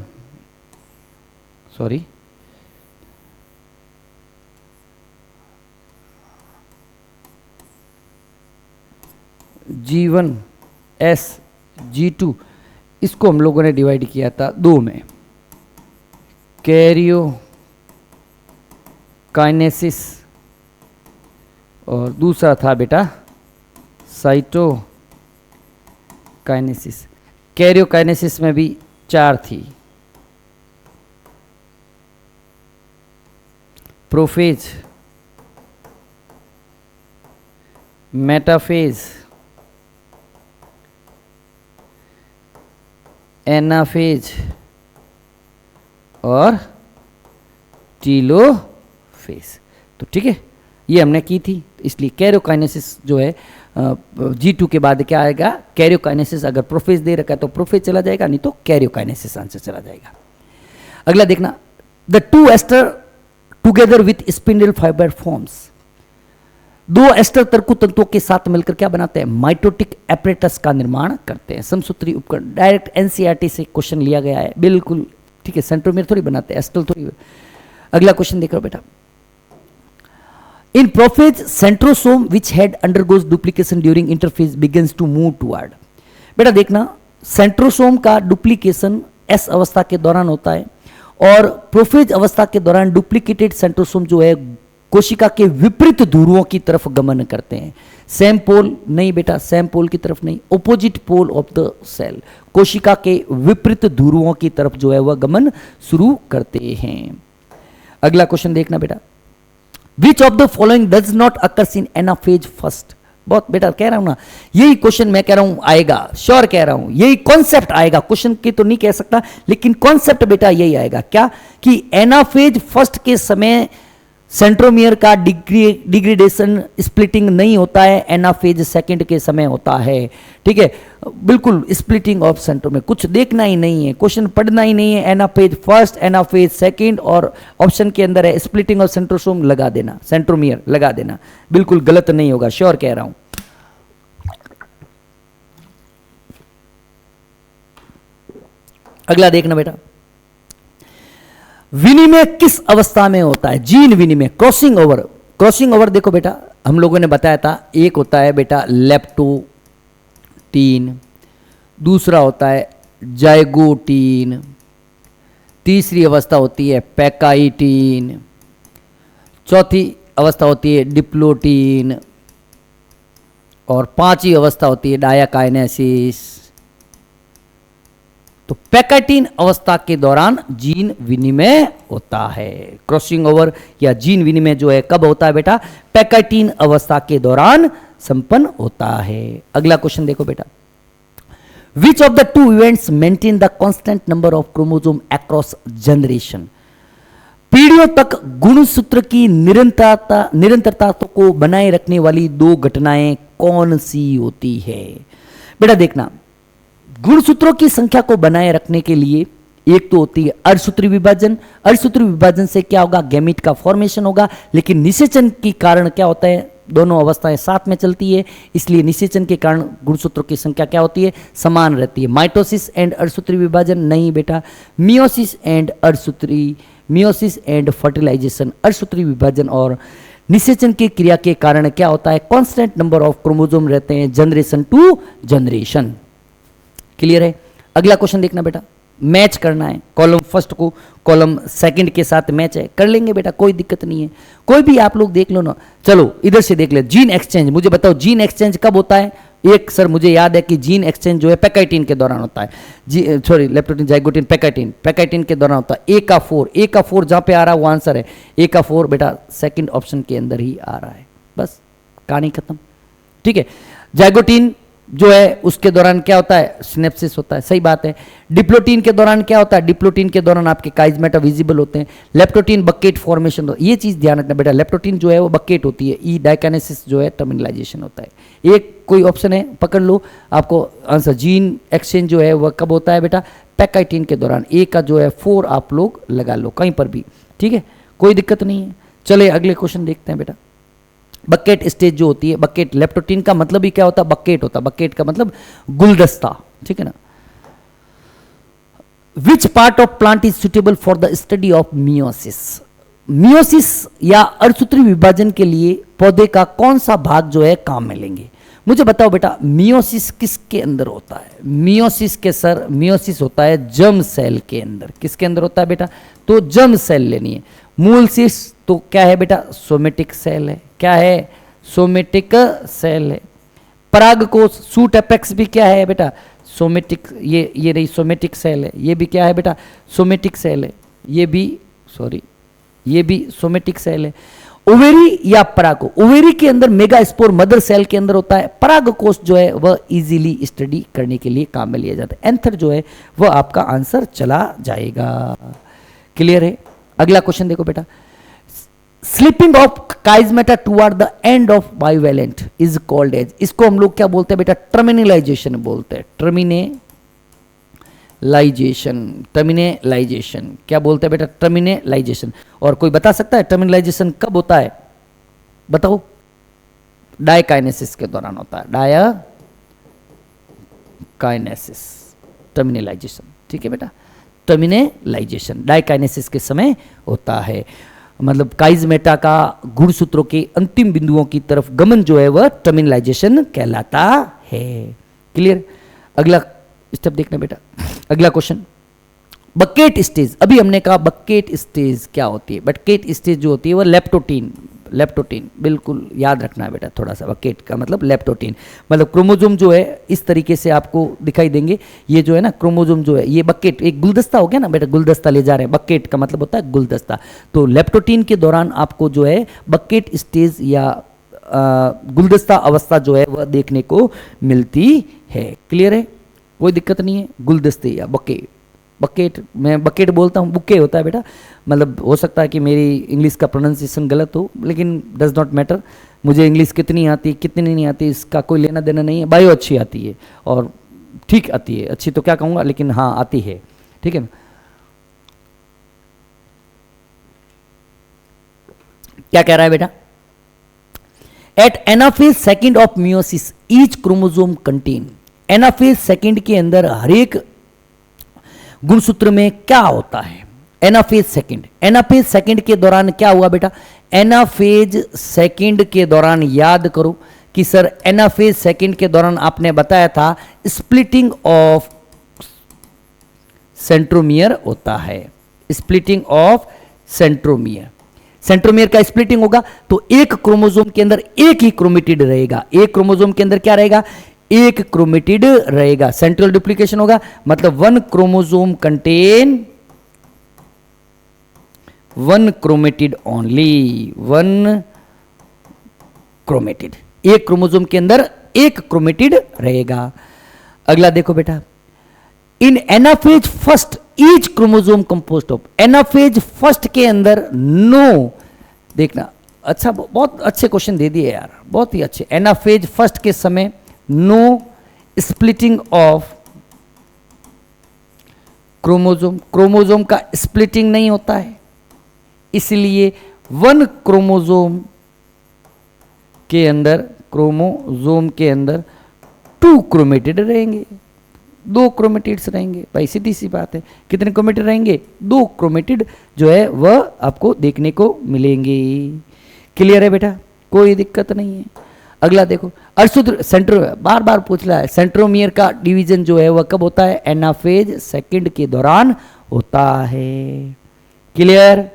S1: S G2, इसको हम लोगों ने डिवाइड किया था दो में, कैरियोकाइनेसिस और दूसरा था बेटा साइटोकाइनेसिस। कैरियोकाइनेसिस में भी 4 थी, प्रोफेज, मेटाफेज, एनाफेज और टीलोफेज। तो ठीक है, ये हमने की थी, इसलिए कैरियोकाइनेसिस जो है G2 के बाद क्या आएगा? कैरियोकाइनेसिस। अगर प्रोफेज दे रखा है तो प्रोफेज चला जाएगा, नहीं तो कैरियोकाइनेसिस आंसर चला जाएगा। अगला देखना, the two aster together with spindle fiber forms. दो एस्टर तरकु तंतुओं के साथ मिलकर क्या बनाते हैं? माइटोटिक एपरेटस का निर्माण करते हैं। समसूत्री उपकरण, डायरेक्ट एनसीईआरटी से क्वेश्चन लिया गया है, बिल्कुल ठीक है। सेंट्रोमियर थोड़ी बनाते हैं, एस्टर थोड़ी। अगला क्वेश्चन देख लो बेटा, in prophase centrosome which had undergoes duplication during interphase begins to move toward. बेटा देखना, सेंट्रोसोम का डुप्लीकेशन एस अवस्था के दौरान होता है और प्रोफेज अवस्था के दौरान डुप्लीकेटेड सेंट्रोसोम जो है कोशिका के विपरीत ध्रुवों की तरफ गमन करते हैं। सेम पोल नहीं बेटा, सेम पोल की तरफ नहीं, opposite pole of the cell, कोशिका के विपरीत ध्रुवों की तरफ जो है वह गमन शुरू करते हैं। अगला क्वेश्चन देखना बेटा, which of the following does not occurs in anaphase first. बहुत बेटा कह रहा हूं ना, यही क्वेश्चन मैं कह रहा हूं आएगा, श्योर कह रहा हूं, यही कॉन्सेप्ट आएगा, क्वेश्चन की तो नहीं कह सकता लेकिन कॉन्सेप्ट बेटा यही आएगा। क्या कि एनाफेज फर्स्ट के समय सेंट्रोमियर का डिग्रेडेशन स्प्लिटिंग नहीं होता है, एनाफेज सेकंड के समय होता है। ठीक है, बिल्कुल स्प्लिटिंग ऑफ सेंट्रोमियर, कुछ देखना ही नहीं है, क्वेश्चन पढ़ना ही नहीं है। एनाफेज फर्स्ट, एनाफेज सेकंड और ऑप्शन के अंदर है स्प्लिटिंग ऑफ सेंट्रोसोम लगा देना, सेंट्रोमियर लगा देना, बिल्कुल गलत नहीं होगा, श्योर कह रहा हूं। अगला देखना बेटा, विनिमय किस अवस्था में होता है? जीन विनिमय, क्रॉसिंग ओवर। क्रॉसिंग ओवर देखो बेटा, हम लोगों ने बताया था, एक होता है बेटा लेप्टोटीन, दूसरा होता है जाइगोटीन, तीसरी अवस्था होती है पैकाइटीन, चौथी अवस्था होती है डिप्लोटीन और पांचवी अवस्था होती है डायाकाइनेसिस। तो पैकाइटीन अवस्था के दौरान जीन विनिमय होता है। क्रॉसिंग ओवर या जीन विनिमय जो है कब होता है बेटा? पैकाइटीन अवस्था के दौरान संपन्न होता है। अगला क्वेश्चन देखो बेटा, which of the two events maintain the constant number of chromosome across generation? पीढ़ियों तक गुणसूत्र की निरंतरता को बनाए रखने वाली दो घटनाएं कौन सी होती है? बेटा देखना, गुणसूत्रों की संख्या को बनाए रखने के लिए एक तो होती है अर्धसूत्री विभाजन। अर्धसूत्री विभाजन से क्या होगा? गैमीट का फॉर्मेशन होगा, लेकिन निषेचन के कारण क्या होता है? दोनों अवस्थाएं साथ में चलती है, इसलिए निषेचन के कारण गुणसूत्रों की संख्या क्या होती है? समान रहती है। माइटोसिस एंड अर्धसूत्री विभाजन नहीं बेटा, मियोसिस एंड अर्धसूत्री, मियोसिस एंड फर्टिलाइजेशन, अर्धसूत्री विभाजन और निषेचन की क्रिया के कारण क्या होता है? कांस्टेंट नंबर ऑफ क्रोमोसोम रहते हैं जनरेशन टू जनरेशन। क्लियर है? अगला क्वेश्चन देखना बेटा, मैच करना है, कॉलम फर्स्ट को कॉलम सेकंड के साथ मैच है, कर लेंगे बेटा, कोई दिक्कत नहीं है, कोई भी आप लोग देख लो ना। चलो इधर से देख ले, जीन एक्सचेंज, मुझे बताओ जीन एक्सचेंज कब होता है? एक सर मुझे याद है कि जीन एक्सचेंज जो है पैकाइटीन के दौरान होता है, लेप्टोटीन जाइगोटीन पैकाइटीन के दौरान होता है। ए का 4 जहां पे आ रहा है वो आंसर है, ए का 4 बेटा सेकंड ऑप्शन के अंदर ही आ रहा है, बस कहानी खत्म। ठीक है, जाइगोटीन जो है उसके दौरान क्या होता है? सिनेप्सिस होता है, सही बात है। डिप्लोटीन के दौरान क्या होता है? डिप्लोटीन के दौरान आपके काइजमेटा विजिबल होते हैं। लेप्टोटीन बकेट फॉर्मेशन, ये चीज ध्यान रखना बेटा, लेप्टोटीन जो है वो बकेट होती है, ई डाइकाइनेसिस जो है टर्मिनलाइजेशन होता है। एक कोई ऑप्शन है पकड़ लो, आपको आंसर जीन एक्सचेंज जो है वह कब होता है बेटा? पैकाइटीन के दौरान। ए का जो है 4 आप लोग लगा लो कहीं पर भी, ठीक है, कोई दिक्कत नहीं है। चले अगले क्वेश्चन देखते हैं बेटा, बकेट स्टेज जो होती है, बकेट लेप्टोटीन का मतलब ही क्या होता है? बकेट होता है, बकेट का मतलब गुलदस्ता, ठीक है ना। विच part of plant is suitable for the study of meiosis? Meiosis या अर्धसूत्री विभाजन के लिए पौधे का कौन सा भाग जो है काम में लेंगे? मुझे बताओ बेटा, मियोसिस किसके अंदर होता है? मियोसिस के सर, मियोसिस होता है जर्म सेल के अंदर। किसके अंदर होता है बेटा? तो जर्म सेल लेनी है। मूल सिस तो क्या है बेटा? सोमेटिक सेल है। क्या है? सोमेटिक सेल है। परागकोश, सूट एपेक्स भी क्या है बेटा? सोमेटिक, ये रही सोमेटिक सेल है। ये भी क्या है बेटा? सोमेटिक सेल है। ये भी सोमेटिक सेल है। ओवेरी या परागो, ओवेरी के अंदर मेगा स्पोर मदर सेल के अंदर होता है। परागकोश जो है वह इजीली स्टडी करने के लिए काम में लिया जाता है। एंथर जो है वह आपका आंसर चला जाएगा। क्लियर है? अगला क्वेश्चन देखो बेटा, slipping of chiasmata toward the end of bivalent is called as, इसको हम लोग क्या बोलते हैं बेटा? टर्मिनलाइजेशन बोलते हैं। टर्मिनलाइजेशन क्या बोलते हैं बेटा? टर्मिनलाइजेशन। और कोई बता सकता है टर्मिनलाइजेशन कब होता है? बताओ। डायकाइनेसिस के दौरान होता है, डायकाइनेसिस, टर्मिनलाइजेशन, ठीक है बेटा। टर्मिनलाइजेशन डायकाइनेसिस के समय होता है, मतलब काइजमेटा का गुणसूत्रों के अंतिम बिंदुओं की तरफ गमन जो है वह टर्मिनलाइजेशन कहलाता है। क्लियर? अगला स्टेप देखना बेटा, अगला क्वेश्चन, बकेट स्टेज। अभी हमने कहा बकेट स्टेज क्या होती है? बकेट स्टेज जो होती है वह लेप्टोटीन, लेप्टोटीन, बिल्कुल याद रखना है बेटा थोड़ा सा, बकेट का मतलब लेप्टोटीन, मतलब क्रोमोजोम जो है इस तरीके से आपको दिखाई देंगे। ये जो है ना क्रोमोजोम जो है, ये बकेट एक गुलदस्ता हो गया ना बेटा, गुलदस्ता ले जा रहे हैं, बकेट का मतलब होता है गुलदस्ता। तो लेप्टोटीन के दौरान आपको जो है बकेट स्टेज या गुलदस्ता अवस्था जो है वह देखने को मिलती है। क्लियर है, कोई दिक्कत नहीं है। गुलदस्ते या बकेट, बकेट मैं बकेट बोलता हूँ, बुके होता है बेटा, मतलब हो सकता है कि मेरी इंग्लिश का प्रोनाउंसिएशन गलत हो, लेकिन डज नॉट मैटर। मुझे इंग्लिश कितनी आती कितनी नहीं आती इसका कोई लेना देना नहीं है। बायो अच्छी आती है और ठीक आती है, अच्छी तो क्या कहूँगा, लेकिन हाँ आती है, ठीक है ना। क्या कह रहा है बेटा, at anaphase second of meiosis each chromosome contain, anaphase second के अंदर हर एक गुणसूत्र में क्या होता है। एनाफेज सेकेंड, एनाफेज सेकेंड के दौरान क्या हुआ बेटा, एनाफेज सेकेंड के दौरान याद करो कि सर एनाफेज सेकेंड के दौरान आपने बताया था स्प्लिटिंग ऑफ सेंट्रोमियर होता है, स्प्लिटिंग ऑफ सेंट्रोमियर, सेंट्रोमियर का स्प्लिटिंग होगा तो एक क्रोमोसोम के अंदर एक ही क्रोमेटिड रहेगा, एक क्रोमोसोम के अंदर क्या रहेगा, एक क्रोमेटिड रहेगा। सेंट्रल डुप्लीकेशन होगा मतलब one chromosome contain one chromatid only, one chromatid, एक क्रोमोसोम के अंदर एक क्रोमेटिड रहेगा। अगला देखो बेटा, इन anaphase first each chromosome composed of, anaphase first के अंदर नो, देखना अच्छा बहुत अच्छे क्वेश्चन दे दिए यार, बहुत ही अच्छे। एनाफेज फर्स्ट के समय no splitting of chromosome, chromosome का स्प्लिटिंग नहीं होता है, इसलिए वन क्रोमोसोम के अंदर, क्रोमोसोम के अंदर टू क्रोमेटिड रहेंगे, दो क्रोमेटिड्स रहेंगे। भाई सीधी सी बात है, कितने क्रोमेटिड रहेंगे, दो क्रोमेटिड जो है वह आपको देखने को मिलेंगे। क्लियर है बेटा, कोई दिक्कत नहीं है। अगला देखो, अर्धसूत्र सेंट्रो, बार बार पूछ रहा है, सेंट्रोमियर का डिवीजन जो है वह कब होता है, एनाफेज सेकंड के दौरान होता है। क्लियर,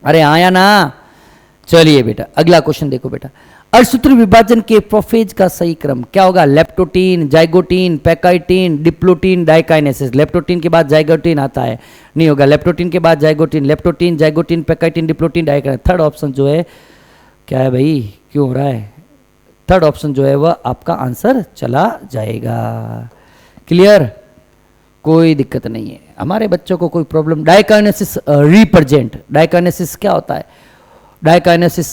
S1: अरे आया ना। चलिए बेटा अगला क्वेश्चन देखो बेटा, अर्धसूत्र विभाजन के प्रोफेज का सही क्रम क्या होगा, leptotene, zygotene, pachytene, diplotene, diakinesis. Leptotene के बाद जाइगोटीन आता है, नहीं होगा, लेप्टोटीन के बाद zygotene, leptotene, zygotene, pachytene, diplotene, diakinesis. Third option जो है क्या है भाई, क्यों हो रहा है, थर्ड ऑप्शन जो है वह आपका आंसर चला जाएगा। क्लियर, कोई दिक्कत नहीं है, हमारे बच्चों को कोई प्रॉब्लम। डाइकाइनेसिस रिप्रेजेंट, डाइकाइनेसिस क्या होता है, डाइकाइनेसिस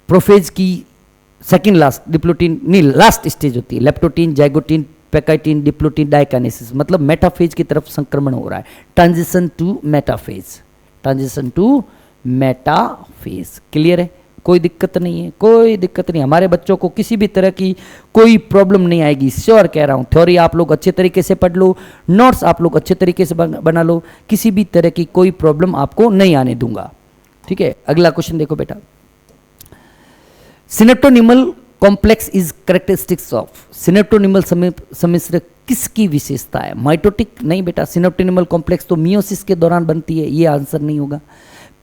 S1: प्रोफेज की सेकंड लास्ट, डिप्लोटीन नहीं लास्ट स्टेज होती है। Leptotene, zygotene, pachytene, diplotene, diakinesis मतलब मेटाफेज की तरफ संक्रमण हो रहा है, transition to metaphase, transition to metaphase. Clear है, कोई दिक्कत नहीं है, कोई दिक्कत नहीं, हमारे बच्चों को किसी भी तरह की कोई प्रॉब्लम नहीं आएगी, श्योर कह रहा हूँ। थ्योरी आप लोग अच्छे तरीके से पढ़ लो, नोट्स आप लोग अच्छे तरीके से बना लो, किसी भी तरह की कोई प्रॉब्लम आपको नहीं आने दूंगा। ठीक है, अगला क्वेश्चन देखो बेटा, synaptonemal complex is characteristics of, synaptonemal सम्मिश्र किसकी विशेषता है, माइटोटिक नहीं बेटा, सिनेप्टोनिमल कॉम्प्लेक्स तो मियोसिस के दौरान बनती है, ये आंसर नहीं होगा।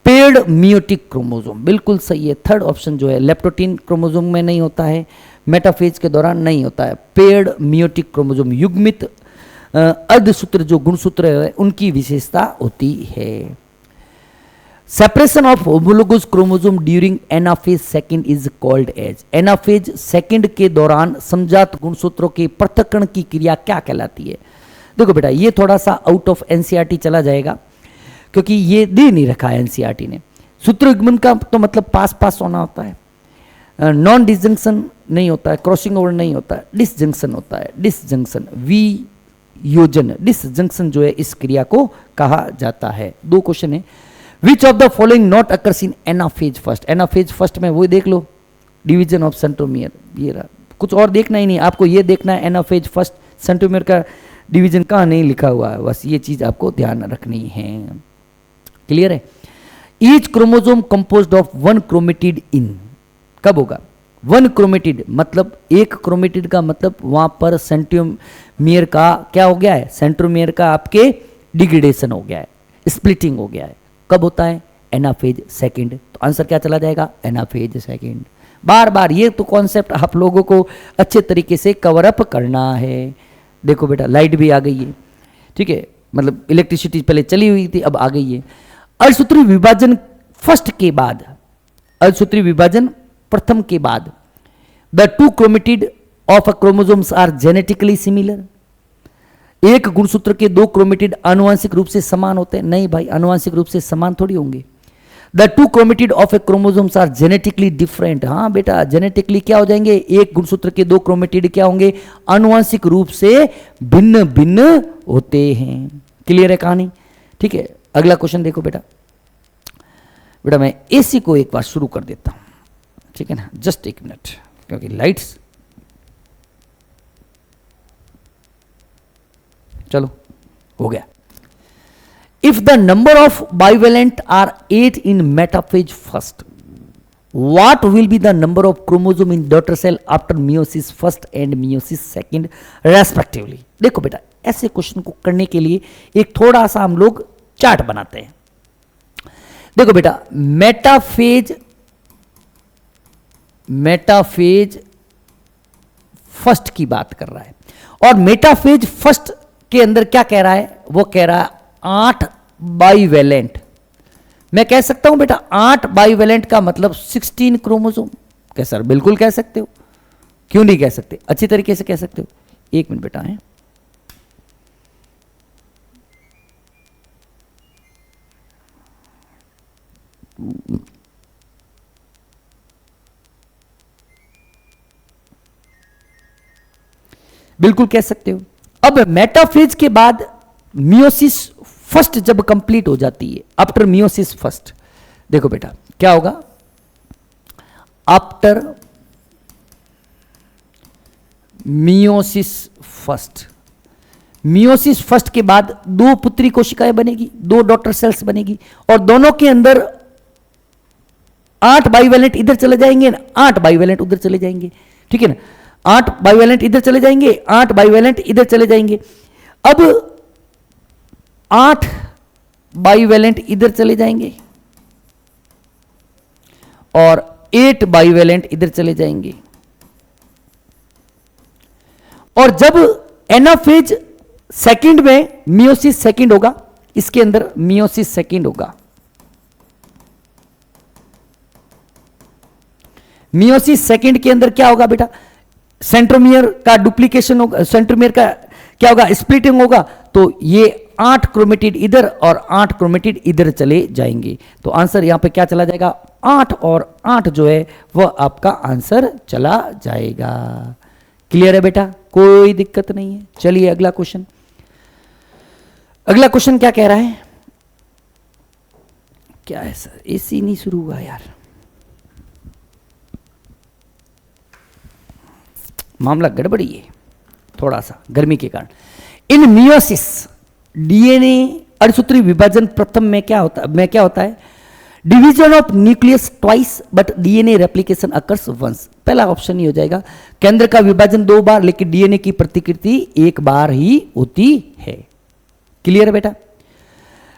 S1: पेड मियोटिक क्रोमोसोम बिल्कुल सही है, थर्ड ऑप्शन जो है, लेप्टोटीन क्रोमोसोम में नहीं होता है, मेटाफेज के दौरान नहीं होता है। पेड मियोटिक क्रोमोसोम युग्मित अर्धसूत्र जो गुणसूत्र है उनकी विशेषता होती है। Separation of homologous chromosome during anaphase second is called as, anaphase second के दौरान समजात गुणसूत्रों के पृथक्करण की क्रिया क्या कहलाती है। देखो बेटा ये थोड़ा सा आउट ऑफ एनसीईआरटी चला जाएगा क्योंकि ये दे नहीं रखा है एनसीईआरटी ने। सूत्र युग्मन का तो मतलब पास पास होना होता है, नॉन डिसजंक्शन नहीं होता है, क्रॉसिंग ओवर नहीं होता है, डिसजंक्शन होता है, डिसजंक्शन वियोजन, डिसजंक्शन जो है इस क्रिया को कहा जाता है। दो क्वेश्चन है, विच of the following not occurs in anaphase first, anaphase first में वो देख लो, डिवीजन ऑफ सेंट्रोमियर, ये रहा, कुछ और देखना ही नहीं, आपको ये देखना है एनाफेज फर्स्ट सेंट्रोमियर का डिवीजन कहाँ नहीं लिखा हुआ है, बस ये चीज आपको ध्यान रखनी है। क्लियर है, each chromosome composed of one chromatid in, कब होगा, वन क्रोमेटिड मतलब एक क्रोमेटिड का मतलब वहां पर सेंट्रोमियर का क्या हो गया है, सेंट्रोमियर का आपके डिग्रेडेशन हो गया है, स्प्लिटिंग हो गया है, कब होता है, एनाफेज सेकंड। तो आंसर क्या चला जाएगा? Anaphase second. बार बार ये तो कॉन्सेप्ट आप लोगों को अच्छे तरीके से कवर अप करना है। देखो बेटा लाइट भी आ गई है, ठीक है, मतलब इलेक्ट्रिसिटी पहले चली हुई थी, अब आ गई है। अर्धसूत्री विभाजन फर्स्ट के बाद, अर्धसूत्री विभाजन प्रथम के बाद, the two chromatid of a chromosomes are genetically similar. एक गुणसूत्र के दो क्रोमेटिड आनुवंशिक रूप से समान होते हैं? नहीं भाई, आनुवंशिक रूप से समान थोड़ी होंगे। The two chromatid of a chromosomes are genetically different. हाँ बेटा, जेनेटिकली क्या हो जाएंगे? एक गुणसूत्र के दो क्रोमेटिड क्या होंगे? आनुवंशिक रूप से भिन्न भिन्न होते हैं। क्लियर है कहानी? ठीक है, अगला क्वेश्चन देखो बेटा। बेटा मैं एसी को एक बार शुरू कर देता हूं, ठीक है ना, जस्ट एक मिनट, क्योंकि लाइट्स, चलो हो गया। If the number of bivalent are 8 in metaphase first, what will be the number of chromosome in daughter cell after meiosis first and meiosis second respectively? देखो बेटा, ऐसे क्वेश्चन को करने के लिए एक थोड़ा सा हम लोग चार्ट बनाते हैं। देखो बेटा, मेटाफेज फर्स्ट की बात कर रहा है, और मेटाफेज फर्स्ट के अंदर क्या कह रहा है? वो कह रहा है 8 बाइवेलेंट। मैं कह सकता हूं बेटा 8 बाइवेलेंट का मतलब 16 क्रोमोसोम। क्या सर? बिल्कुल कह सकते हो, क्यों नहीं कह सकते? अच्छी तरीके से कह सकते हो। एक मिनट बेटा है, बिल्कुल कह सकते हो। अब मेटाफेज के बाद मियोसिस फर्स्ट जब कंप्लीट हो जाती है, आफ्टर मियोसिस फर्स्ट, देखो बेटा क्या होगा? After meiosis first, meiosis first के बाद दो पुत्री कोशिकाएं बनेगी, दो डॉटर सेल्स बनेगी, और दोनों के अंदर 8 बाइवेलेंट इधर चले जाएंगे, 8 बाइवेलेंट उधर चले जाएंगे, ठीक है ना? 8 बाइवेलेंट इधर चले जाएंगे, 8 बाइवेलेंट इधर चले जाएंगे। अब 8 बाइवेलेंट इधर चले जाएंगे और 8 बाइवेलेंट इधर चले जाएंगे। और जब एनाफेज सेकंड में मियोसिस सेकंड होगा, इसके अंदर मियोसिस सेकंड होगा, मियोसिस सेकंड के अंदर क्या होगा बेटा? सेंट्रोमियर का डुप्लीकेशन होगा, सेंट्रोमियर का क्या होगा? स्प्लिटिंग होगा। तो ये 8 क्रोमेटिड इधर और 8 क्रोमेटिड इधर चले जाएंगे। तो आंसर यहां पे क्या चला जाएगा? 8 और 8 जो है वह आपका आंसर चला जाएगा। क्लियर है बेटा? कोई दिक्कत नहीं है। चलिए अगला क्वेश्चन। अगला क्वेश्चन क्या कह रहा है? क्या है सर? एसी नहीं शुरू हुआ यार, मामला गड़बड़ी है थोड़ा सा गर्मी के कारण। इन मियोसिस डीएनए अर्धसूत्री विभाजन प्रथम में क्या होता है? Division of nucleus twice but DNA replication occurs once. पहला ऑप्शन ही हो जाएगा। केंद्र का विभाजन 2 बार, लेकिन डीएनए की प्रतिकृति 1 बार ही होती है। क्लियर है बेटा?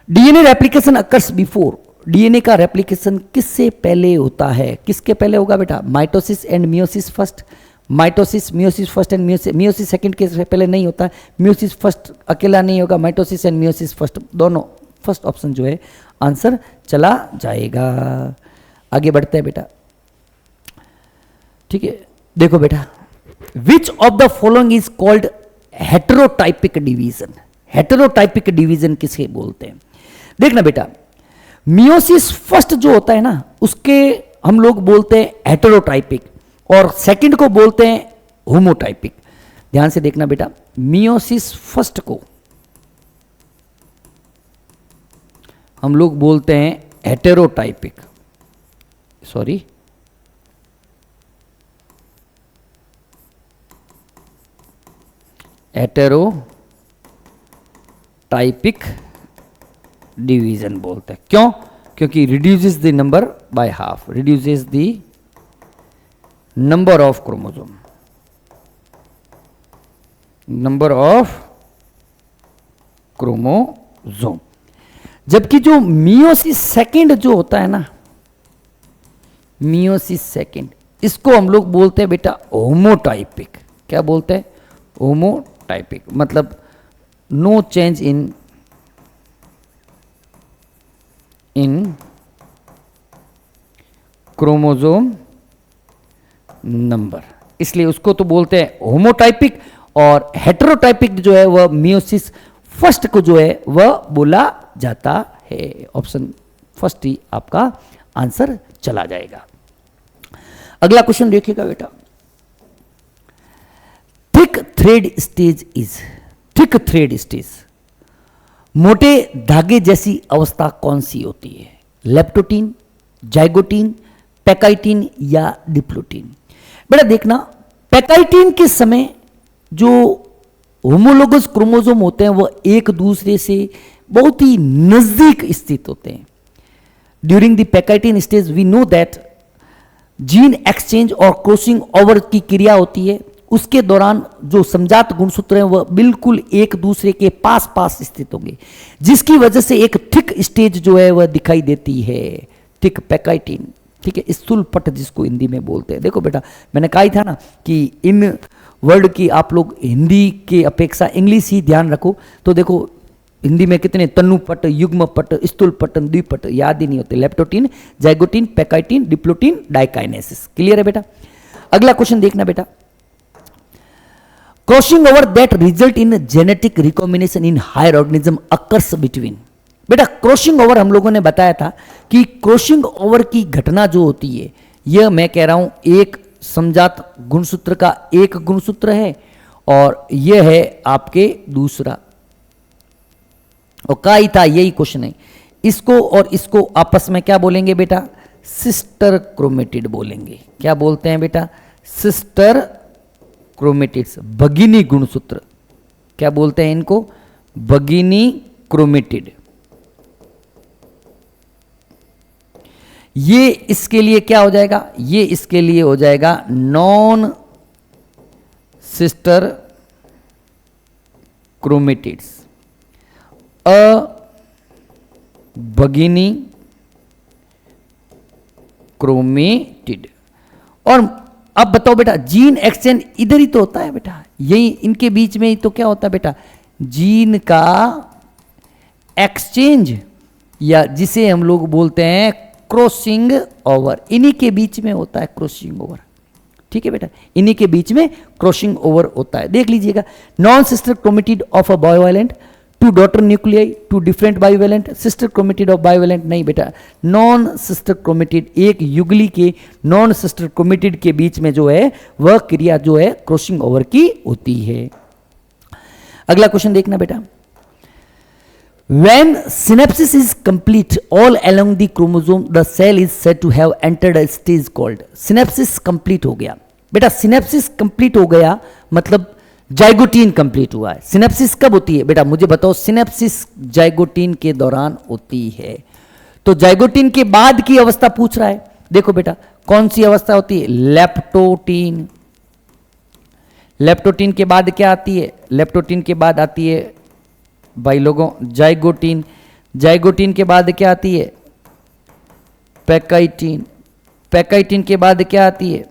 S1: DNA replication occurs before. DNA का रेप्लिकेशन किससे पहले होता है? किसके पहले होगा बेटा? Mitosis and meiosis first. Mitosis, meiosis first and meiosis second के पहले नहीं होता है। मियोसिस फर्स्ट अकेला नहीं होगा, माइटोसिस एंड मियोसिस फर्स्ट दोनों। फर्स्ट ऑप्शन जो है आंसर चला जाएगा। आगे बढ़ते हैं बेटा, ठीक है। देखो बेटा, which of the following is called heterotypic division. Heterotypic division किसे बोलते हैं? देखना बेटा, मियोसिस फर्स्ट जो होता है ना, उसके हम लोग बोलते हैं हेटेरोटाइपिक, और सेकंड को बोलते हैं होमोटाइपिक। ध्यान से देखना बेटा, मियोसिस फर्स्ट को हम लोग बोलते हैं हेटेरोटाइपिक, सॉरी हेटेरोटाइपिक डिवीजन बोलते हैं। क्यों? क्योंकि reduces the number by half, reduces the number of chromosome, number of chromosome. जबकि जो मियोसिस सेकंड जो होता है ना, मियोसिस सेकंड, इसको हम लोग बोलते हैं बेटा होमोटाइपिक। क्या बोलते हैं? होमोटाइपिक, मतलब no change in chromosome number, इसलिए उसको तो बोलते हैं होमोटाइपिक। और हेटेरोटाइपिक जो है वह मियोसिस फर्स्ट को जो है वह बोला जाता है। ऑप्शन फर्स्ट ही आपका आंसर चला जाएगा। अगला क्वेश्चन देखिएगा बेटा, thick thread stage is, thick thread stage, मोटे धागे जैसी अवस्था कौन सी होती है? लेप्टोटीन, जाइगोटीन, पैकाइटीन या डिप्लोटीन? बेटा देखना, पैकाइटीन के समय जो होमोलोगस क्रोमोसोम होते हैं वह एक दूसरे से बहुत ही नजदीक स्थित होते हैं। During the pachytene stage we know that gene exchange और क्रॉसिंग ओवर की क्रिया होती है। उसके दौरान जो समजात गुणसूत्र हैं वह बिल्कुल एक दूसरे के पास पास स्थित होंगे, जिसकी वजह से एक थिक स्टेज जो है वह दिखाई देती है, थिक पैकाइटीन। ठीक है, स्थूल पट जिसको हिंदी में बोलते हैं। देखो बेटा, मैंने कहा ही था ना कि इन वर्ड की आप लोग हिंदी के अपेक्षा इंग्लिश ही ध्यान रखो। तो देखो हिंदी में कितने तनु पट, युग्म पट, स्थूल पट, द्विपट याद ही नहीं होते। Leptotene, zygotene, pachytene, diplotene, diakinesis. Clear है बेटा? अगला क्वेश्चन देखना बेटा, crossing over that result in genetic recombination in higher organism occurs between. बेटा क्रॉसिंग ओवर हम लोगों ने बताया था कि क्रॉसिंग ओवर की घटना जो होती है, यह मैं कह रहा हूं एक समजात गुणसूत्र का एक गुणसूत्र है और यह है आपके दूसरा। और कहा ही था यही क्वेश्चन है, इसको और इसको आपस में क्या बोलेंगे बेटा? सिस्टर क्रोमेटिड बोलेंगे। क्या बोलते हैं बेटा? सिस्टर क्रोमेटिड्स, भगिनी गुणसूत्र। क्या बोलते हैं इनको? भगिनी क्रोमेटिड। ये इसके लिए क्या हो जाएगा? ये इसके लिए हो जाएगा नॉन सिस्टर क्रोमेटिड्स, भगिनी क्रोमेटिड। और अब बताओ बेटा, जीन एक्सचेंज इधर ही तो होता है बेटा, यही इनके बीच में ही तो क्या होता है बेटा? जीन का एक्सचेंज, या जिसे हम लोग बोलते हैं क्रॉसिंग ओवर, इन्हीं के बीच में होता है क्रॉसिंग ओवर। ठीक है बेटा, इन्हीं के बीच में क्रॉसिंग ओवर होता है। देख लीजिएगा, non sister chromatid of a bivalent, two daughter nuclei, two different bivalent, sister chromatid of bivalent. नहीं बेटा, नॉन सिस्टर क्रोमेटिड, एक युगली के नॉन सिस्टर क्रोमेटिड के बीच में जो है वह क्रिया जो है क्रॉसिंग ओवर की होती है। अगला क्वेश्चन देखना बेटा, when synapsis is complete all along the chromosome the cell is said to have entered a stage called, synapsis complete हो गया बेटा। synapsis complete हो गया मतलब जाइगोटीन कंप्लीट हुआ है। सिनेप्सिस कब होती है बेटा? मुझे बताओ। सिनेप्सिस जाइगोटीन के दौरान होती है। तो जाइगोटीन के बाद की अवस्था पूछ रहा है। देखो बेटा, कौन सी अवस्था होती है? लेप्टोटीन। लेप्टोटीन के बाद क्या आती है? लेप्टोटीन के बाद आती है भाई लोगों जाइगोटीन। जाइगोटीन के बाद क्या आती है? पैकाइटीन। पैकाइटीन के बाद क्या आती है?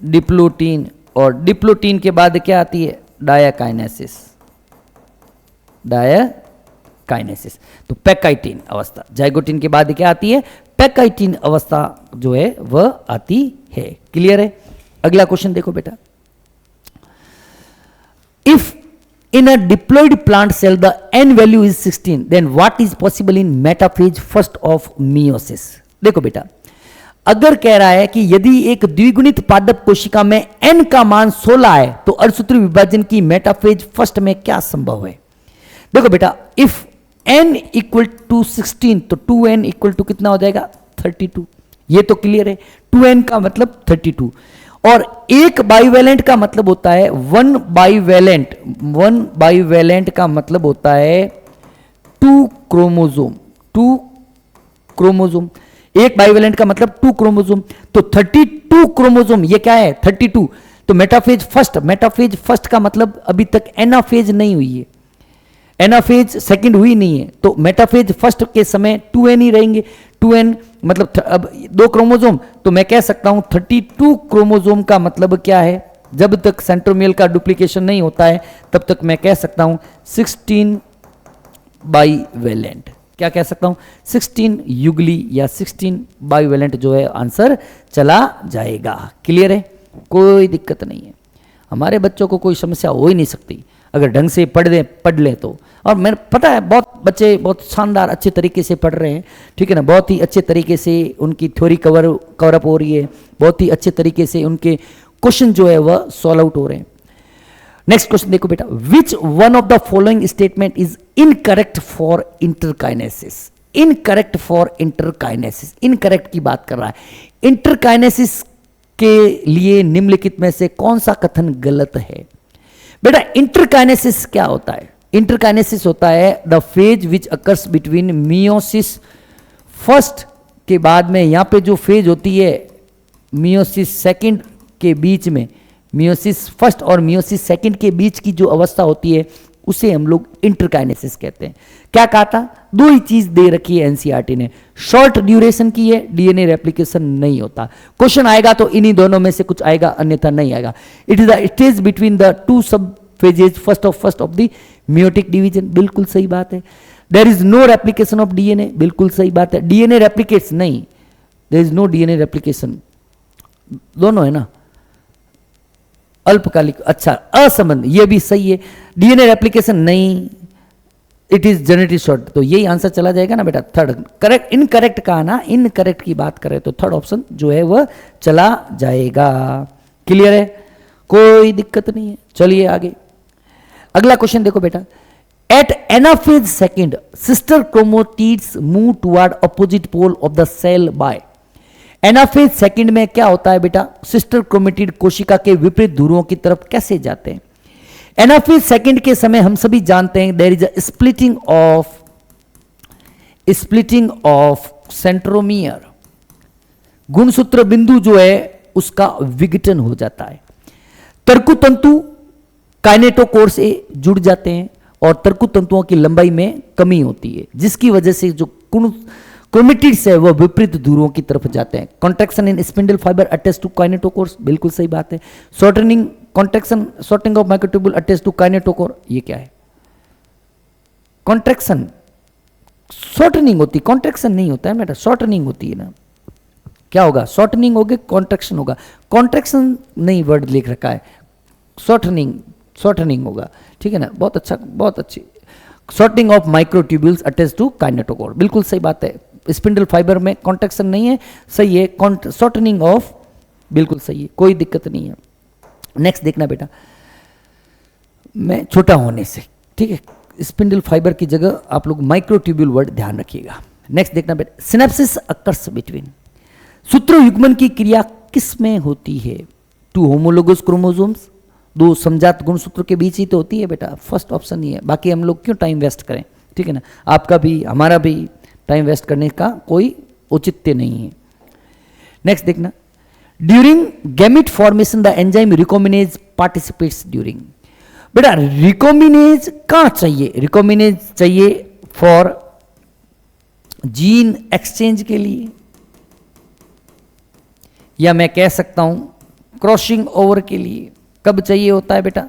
S1: डिप्लोटीन। और डिप्लोटीन के बाद क्या आती है? डायाकाइनेसिस। डायाकाइनेसिस। तो पैकाइटीन अवस्था, जाइगोटीन के बाद क्या आती है? पैकाइटीन अवस्था जो है वह आती है। क्लियर है? अगला क्वेश्चन देखो बेटा, if in a diploid plant cell the n value is 16 then what is possible in metaphase first of meiosis। देखो बेटा, अगर कह रहा है कि यदि एक द्विगुणित पादप कोशिका में n का मान 16 है तो अर्धसूत्री विभाजन की मेटाफेज फर्स्ट में क्या संभव है? देखो बेटा, इफ n इक्वल टू 16 तो 2n इक्वल टू कितना हो जाएगा? 32। ये तो क्लियर है। 2n का मतलब 32 और एक बाइवेलेंट का मतलब होता है वन बाइवेलेंट। वन बाइवेलेंट का मतलब होता है 2 क्रोमोसोम। 2 क्रोमोसोम, एक बाइवेलेंट का मतलब 2 क्रोमोसोम। तो 32 क्रोमोसोम, ये क्या है? 32। तो मेटाफेज फर्स्ट, मेटाफेज फर्स्ट का मतलब अभी तक एनाफेज नहीं हुई है। एनाफेज सेकंड हुई नहीं है, तो मेटाफेज फर्स्ट के समय 2n ही रहेंगे। 2n मतलब अब 2 क्रोमोसोम, तो मैं कह सकता हूं 32 क्रोमोसोम का मतलब क्या है, जब तक सेंट्रोमियर का डुप्लीकेशन नहीं होता है तब तक मैं कह सकता हूं 16 बाईवेलेंट। क्या कह सकता हूं, 16 युगली या 16 बाईवेलेंट जो है आंसर चला जाएगा। क्लियर है, कोई दिक्कत नहीं है, हमारे बच्चों को कोई समस्या हो ही नहीं सकती अगर ढंग से पढ़ लें तो। और मैं पता है बहुत बच्चे बहुत शानदार अच्छे तरीके से पढ़ रहे हैं, ठीक है ना, बहुत ही अच्छे तरीके से उनकी थ्योरी कवरअप हो रही है, बहुत ही अच्छे तरीके से उनके क्वेश्चन जो है वह सॉल्व आउट हो रहे हैं। नेक्स्ट क्वेश्चन देखो बेटा, which one of the following statement is incorrect for interkinesis. Incorrect for interkinesis, incorrect की बात कर रहा है। इंटरकाइनेसिस के लिए निम्नलिखित में से कौन सा कथन गलत है। बेटा इंटरकाइनेसिस क्या होता है, इंटरकाइनेसिस होता है the phase which occurs between meiosis first के बाद में, यहां पे जो फेज होती है मियोसिस सेकंड के बीच में, मियोसिस फर्स्ट और मियोसिस सेकंड के बीच की जो अवस्था होती है उसे हम लोग इंटरकाइनेसिस कहते हैं। क्या कहा था, 2 ही चीज दे रखी है एनसीईआरटी ने, शॉर्ट ड्यूरेशन की है, डीएनए रेप्लिकेशन नहीं होता। क्वेश्चन आएगा तो इन्हीं दोनों में से कुछ आएगा, अन्यथा नहीं आएगा। It is the stage between the 2 sub phases first of the meiotic division, बिल्कुल सही बात है। There is no replication of DNA, बिल्कुल सही बात है। डीएनए रेप्लिकेट्स नहीं, there is no DNA replication, दोनों है ना, अल्पकालिक, अच्छा असंबंध, ये भी सही है। डीएनए रेप्लिकेशन नहीं, इट इज जेनेटिक शॉर्ट, तो यही आंसर चला जाएगा ना बेटा, थर्ड। करेक्ट, इनकरेक्ट कहा ना, इनकरेक्ट की बात करें तो थर्ड ऑप्शन जो है वह चला जाएगा। क्लियर है, कोई दिक्कत नहीं है। चलिए आगे, अगला क्वेश्चन देखो बेटा, at anaphase second sister chromatids move toward opposite pole of the cell by. Anaphase second में क्या होता है बेटा, सिस्टर क्रोमेटिड कोशिका के विपरीत ध्रुवों की तरफ कैसे जाते हैं। एनाफेज सेकंड के समय हम सभी जानते हैं there is a splitting of centromere, गुणसूत्र बिंदु जो है उसका विघटन हो जाता है। तर्कु तंतु काइनेटोकोर से जुड़ जाते हैं और तर्कु तंतुओं की लंबाई में कमी होती है, जिसकी वजह से जो क्रोमेटिड्स है वह विपरीत ध्रुवों की तरफ जाते हैं। Contraction in spindle fiber attach to kinetochores, बिल्कुल सही बात है। Shortening contraction, shortening of microtubule attach to kinetochore, ये क्या है, कॉन्ट्रैक्शन शॉर्टनिंग होती, कॉन्ट्रैक्शन नहीं होता है बेटा, शॉर्टनिंग होती है ना। क्या होगा, शॉर्टनिंग होगी, कॉन्ट्रैक्शन होगा, कॉन्ट्रैक्शन नहीं वर्ड लिख रखा है, शॉर्टनिंग होगा, ठीक है ना, बहुत अच्छा, बहुत अच्छी। Shortening of microtubules attach to kinetochore, बिल्कुल सही बात है। स्पिंडल फाइबर में कॉन्ट्रैक्शन नहीं है, सही है, शॉर्टनिंग ऑफ, बिल्कुल सही है, कोई दिक्कत नहीं है। नेक्स्ट देखना बेटा, मैं छोटा होने से, ठीक है, स्पिंडल फाइबर की जगह आप लोग माइक्रोट्यूब्यूल वर्ड ध्यान रखिएगा। नेक्स्ट देखना बेटा, सिनेप्सिस अकर्स बिटवीन, सूत्र युग्मन की क्रिया किस में होती है। 2 होमोलोगस क्रोमोसोम्स, 2 समजात गुणसूत्र के बीच ही तो होती है बेटा, फर्स्ट ऑप्शन ही है। बाकी हम लोग क्यों टाइम वेस्ट करें, ठीक है ना, आपका भी हमारा भी टाइम वेस्ट करने का कोई औचित्य नहीं है। नेक्स्ट देखना, during gamete formation the enzyme recombinase participates during. बेटा रिकोमिनेज कहां चाहिए, रिकोमिनेज चाहिए फॉर जीन एक्सचेंज के लिए, या मैं कह सकता हूं क्रॉसिंग ओवर के लिए। कब चाहिए होता है बेटा,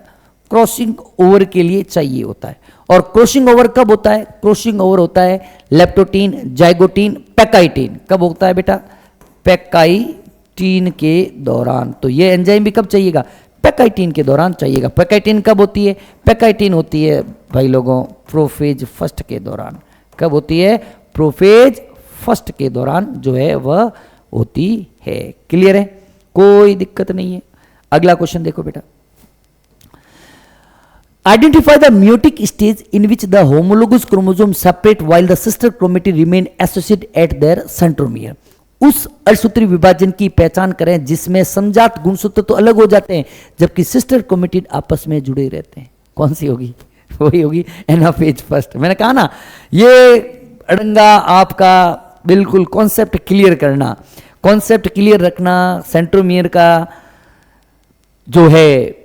S1: क्रॉसिंग ओवर के लिए चाहिए होता है। और क्रॉसिंग ओवर कब होता है, क्रॉसिंग ओवर होता है लेप्टोटीन, जाइगोटीन, पैकाइटीन, कब होता है बेटा, पैकाइटीन के दौरान। तो ये एंजाइम भी कब चाहिएगा, पैकाइटीन के दौरान चाहिएगा। पैकाइटीन कब होती है, पैकाइटीन होती है भाई लोगों प्रोफेज फर्स्ट के दौरान। कब होती है, प्रोफेज फर्स्ट के दौरान जो है वह होती है। क्लियर है, कोई दिक्कत नहीं है। अगला क्वेश्चन देखो बेटा, identify the meiotic stage in which the homologous chromosome separate while the sister chromatid remain associated eight there centromere. उस असूत्री विभाजन की पहचान करें जिसमें समजात गुणसूत्र तो अलग हो जाते हैं जबकि सिस्टर क्रोमेटिड आपस में जुड़े रहते हैं। कौन सी होगी, वही होगी एनाफेज फर्स्ट। मैंने कहा ना, ये अड़ंगा आपका बिल्कुल कॉन्सेप्ट क्लियर करना, कॉन्सेप्ट क्लियर रखना, सेंट्रोमियर का जो है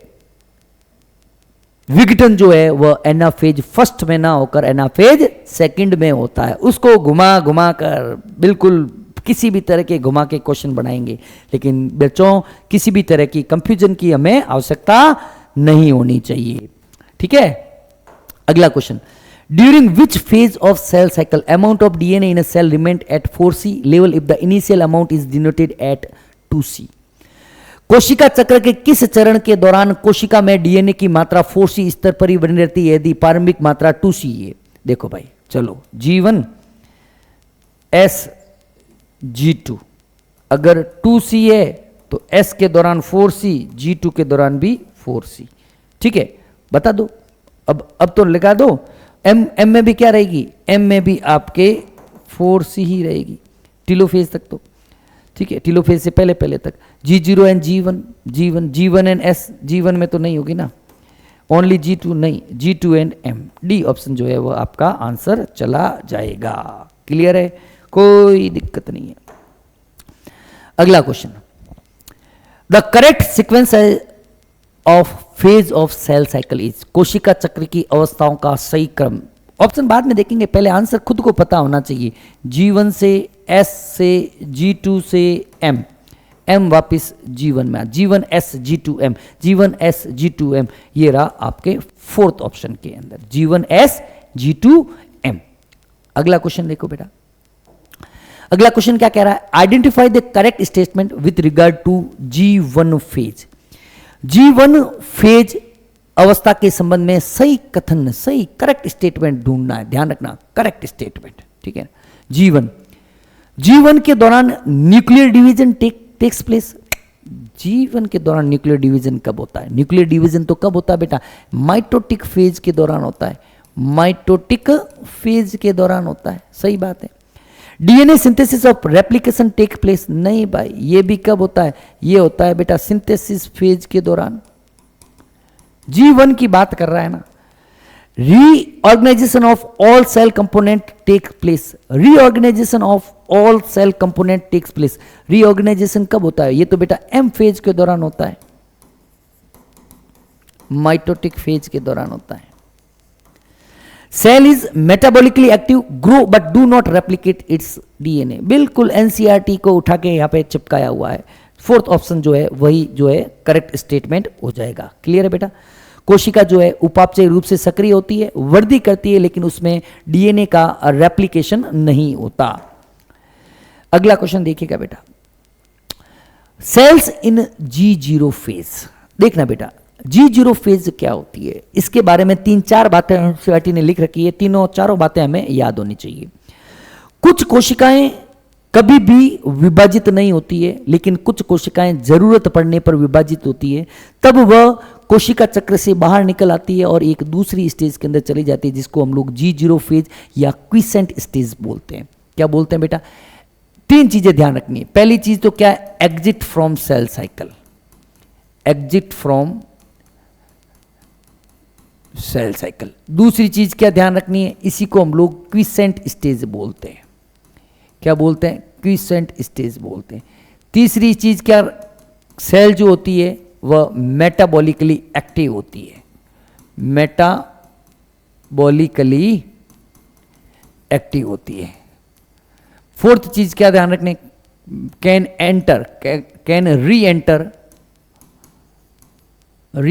S1: विघटन जो है वह एनाफेज फर्स्ट में ना होकर एनाफेज सेकंड में होता है। उसको घुमा घुमा कर बिल्कुल किसी भी तरह के घुमा के क्वेश्चन बनाएंगे, लेकिन बच्चों किसी भी तरह की कंफ्यूजन की हमें आवश्यकता नहीं होनी चाहिए। ठीक है, अगला question, during which phase of cell cycle amount of DNA in a cell remains at 4C level if the initial amount is denoted at 2C। कोशिका चक्र के किस चरण के दौरान कोशिका में डीएनए की मात्रा 4C स्तर पर ही बनी रहती है यदि प्रारंभिक मात्रा 2C है? देखो भाई, चलो G1 S G2, अगर 2C है तो S के दौरान 4C, G2 के दौरान भी 4C। ठीक है, बता दो, अब तो लगा दो। M में भी क्या रहेगी? M में भी आपके 4C ही रहेगी टीलोफेज तक तो। ठीक है, टीलोफेज से पहले तक G0 and G1 and S, G1 में तो नहीं होगी ना, ओनली G2 नहीं, G2 and M। D option जो है वो आपका आंसर चला जाएगा। क्लियर है, कोई दिक्कत नहीं है। अगला question, the correct sequence of phase of cell cycle is, कोशिका चक्र की अवस्थाओं का सही क्रम। ऑप्शन बाद में देखेंगे, पहले आंसर खुद को पता होना चाहिए। G1 से S से G2 से M वापिस G1 में, G1 S G2 M, G1 S G2 M, ये रहा आपके फोर्थ ऑप्शन के अंदर G1 S G2 M। अगला क्वेश्चन देखो बेटा, अगला क्वेश्चन क्या कह रहा है? Identify the correct statement with regard to G1 फेज। G1 फेज अवस्था के संबंध में सही कथन, सही करेक्ट स्टेटमेंट ढूंढना है, ध्यान रखना, करेक्ट स्टेटमेंट। ठीक है, G1 के दौरान nuclear division takes place. G1 के दौरान न्यूक्लियर डिवीजन कब होता है? न्यूक्लियर डिवीजन तो कब होता है बेटा? माइटोटिक फेज के दौरान होता है, माइटोटिक फेज के दौरान होता है, सही बात है। DNA synthesis of replication take place, नहीं भाई, ये भी कब होता है? ये होता है बेटा सिंथेसिस फेज के दौरान। G1 की बात कर रहा है ना। Reorganization of all cell component take place, reorganization of all cell component takes place, reorganization कब होता है? ये तो बेटा M फेज के दौरान होता है, माइटोटिक फेज के दौरान होता है। Cell is metabolically active, grow but do not replicate its DNA, बिल्कुल एनसीईआरटी को उठा के यहां पे चिपकाया हुआ है। फोर्थ ऑप्शन जो है वही जो है करेक्ट स्टेटमेंट हो जाएगा। क्लियर है बेटा? कोशिका जो है उपापचय रूप से सक्रिय होती है, वृद्धि करती है, लेकिन उसमें डीएनए का रेप्लिकेशन नहीं होता। अगला क्वेश्चन देखिएगा बेटा, सेल्स इन G0 फेज। देखना बेटा, G0 फेज क्या होती है, इसके बारे में 3-4 बातें एनसीईआरटी ने लिख रखी है, चारों बातें हमें याद होनी चाहिए। कुछ कोशिकाएं कभी भी विभाजित नहीं होती है, लेकिन कुछ कोशिकाएं जरूरत पड़ने पर विभाजित होती है, तब वह कोशिका चक्र से बाहर निकल आती है और एक दूसरी स्टेज के अंदर चली जाती है, जिसको हम लोग G0 फेज या क्विसेंट स्टेज बोलते हैं। क्या बोलते हैं बेटा? 3 चीजें ध्यान रखनी है। पहली चीज तो क्या है? Exit from cell cycle, exit from cell cycle. दूसरी चीज क्या ध्यान रखनी है? इसी को हम लोग क्विसेंट स्टेज बोलते हैं। क्या बोलते हैं? क्विसेंट स्टेज बोलते हैं। तीसरी चीज क्या? सेल जो होती है वह मेटाबॉलिकली एक्टिव होती है, मेटाबॉलिकली एक्टिव होती है। फोर्थ चीज क्या ध्यान रखने? कैन एंटर, कैन री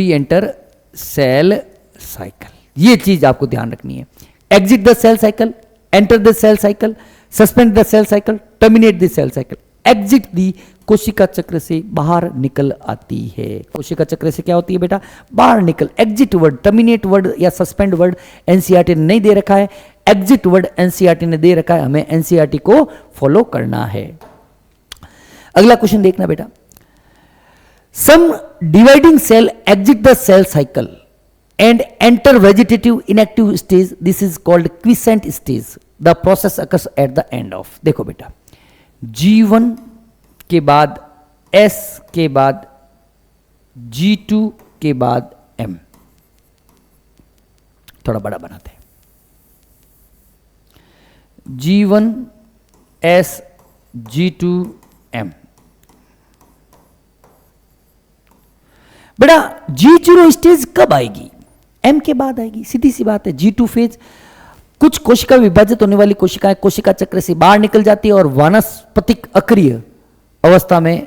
S1: एंटर सेल साइकिल। ये चीज आपको ध्यान रखनी है। Exit the cell cycle, enter the cell cycle, suspend the cell cycle, terminate the cell cycle. Exit the कोशिका चक्र से बाहर निकल आती है। कोशिका चक्र से क्या होती है बेटा? बाहर निकल। एग्जिट वर्ड, टर्मिनेट वर्ड या सस्पेंड वर्ड एनसीईआरटी ने नहीं दे रखा है, एग्जिट वर्ड एनसीईआरटी ने दे रखा है, हमें एनसीईआरटी को फॉलो करना है। अगला क्वेश्चन देखना बेटा, some dividing cell exit the cell cycle and enter vegetative inactive stage, this is called quiescent stage, the process occurs at the end of। देखो बेटा, G1 के बाद S के बाद G2 के बाद M, थोड़ा बड़ा बनाते हैं। G1 S G2 M। बेटा G0 स्टेज कब आएगी? एम के बाद आएगी, सीधी सी बात है। G2 फेज, कुछ कोशिका विभाजित होने वाली कोशिकाएं कोशिका चक्र से बाहर निकल जाती है और वानस्पतिक अक्रिय अवस्था में,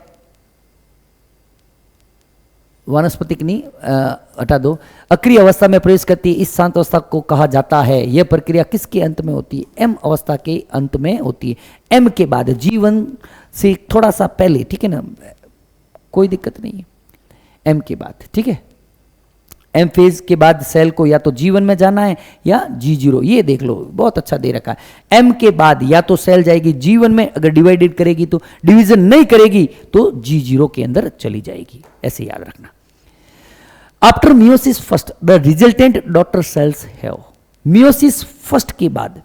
S1: वानस्पतिक नहीं, हटा दो, अक्रिय अवस्था में प्रवेश करती है। इस शांत अवस्था को कहा जाता है। यह प्रक्रिया किसके अंत में होती है? एम अवस्था के अंत में होती है। एम के बाद, G1 से थोड़ा सा पहले, ठीक है ना, कोई दिक्कत नहीं है, एम के बाद, ठीक है। एम फेज के बाद सेल को या तो G1 में जाना है या G0, ये देख लो, बहुत अच्छा दे रखा है। एम के बाद या तो सेल जाएगी G1 में, अगर डिवाइडेड करेगी तो, डिवीजन नहीं करेगी तो G0 के अंदर चली जाएगी, ऐसे याद रखना। After meiosis first the resultant daughter cells have, meiosis first के बाद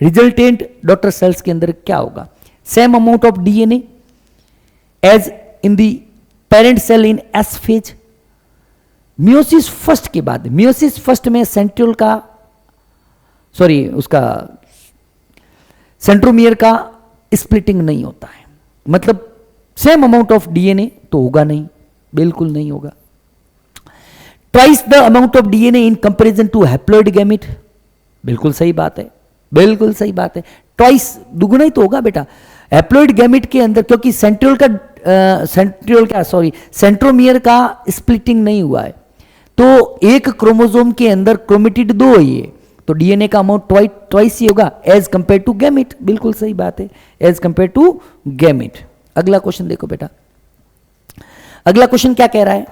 S1: रिजल्टेंट डॉटर सेल्स के अंदर क्या होगा? Same amount of DNA as in the parent cell in S phase. Meiosis first के बाद, मियोसिस फर्स्ट में सेंट्रियोल का, सॉरी उसका सेंट्रोमियर का स्प्लिटिंग नहीं होता है, मतलब सेम अमाउंट ऑफ DNA तो होगा नहीं, बिल्कुल नहीं होगा। Twice the amount of DNA in comparison to haploid gamete, बिल्कुल सही बात है, बिल्कुल सही बात है। ट्वाइस, दुगुना ही तो होगा बेटा हैप्लॉइड गैमेट के अंदर, क्योंकि सेंट्रियोल का सेंट्रोमियर का स्प्लिटिंग नहीं हुआ है, तो एक क्रोमोसोम के अंदर क्रोमेटिड 2 है ये, तो DNA का अमाउंट ट्वाइस ही होगा एज कंपेयर टू गैमेट, बिल्कुल सही बात है, एज कंपेयर टू गैमेट। अगला क्वेश्चन देखो बेटा, अगला क्वेश्चन क्या कह रहा है?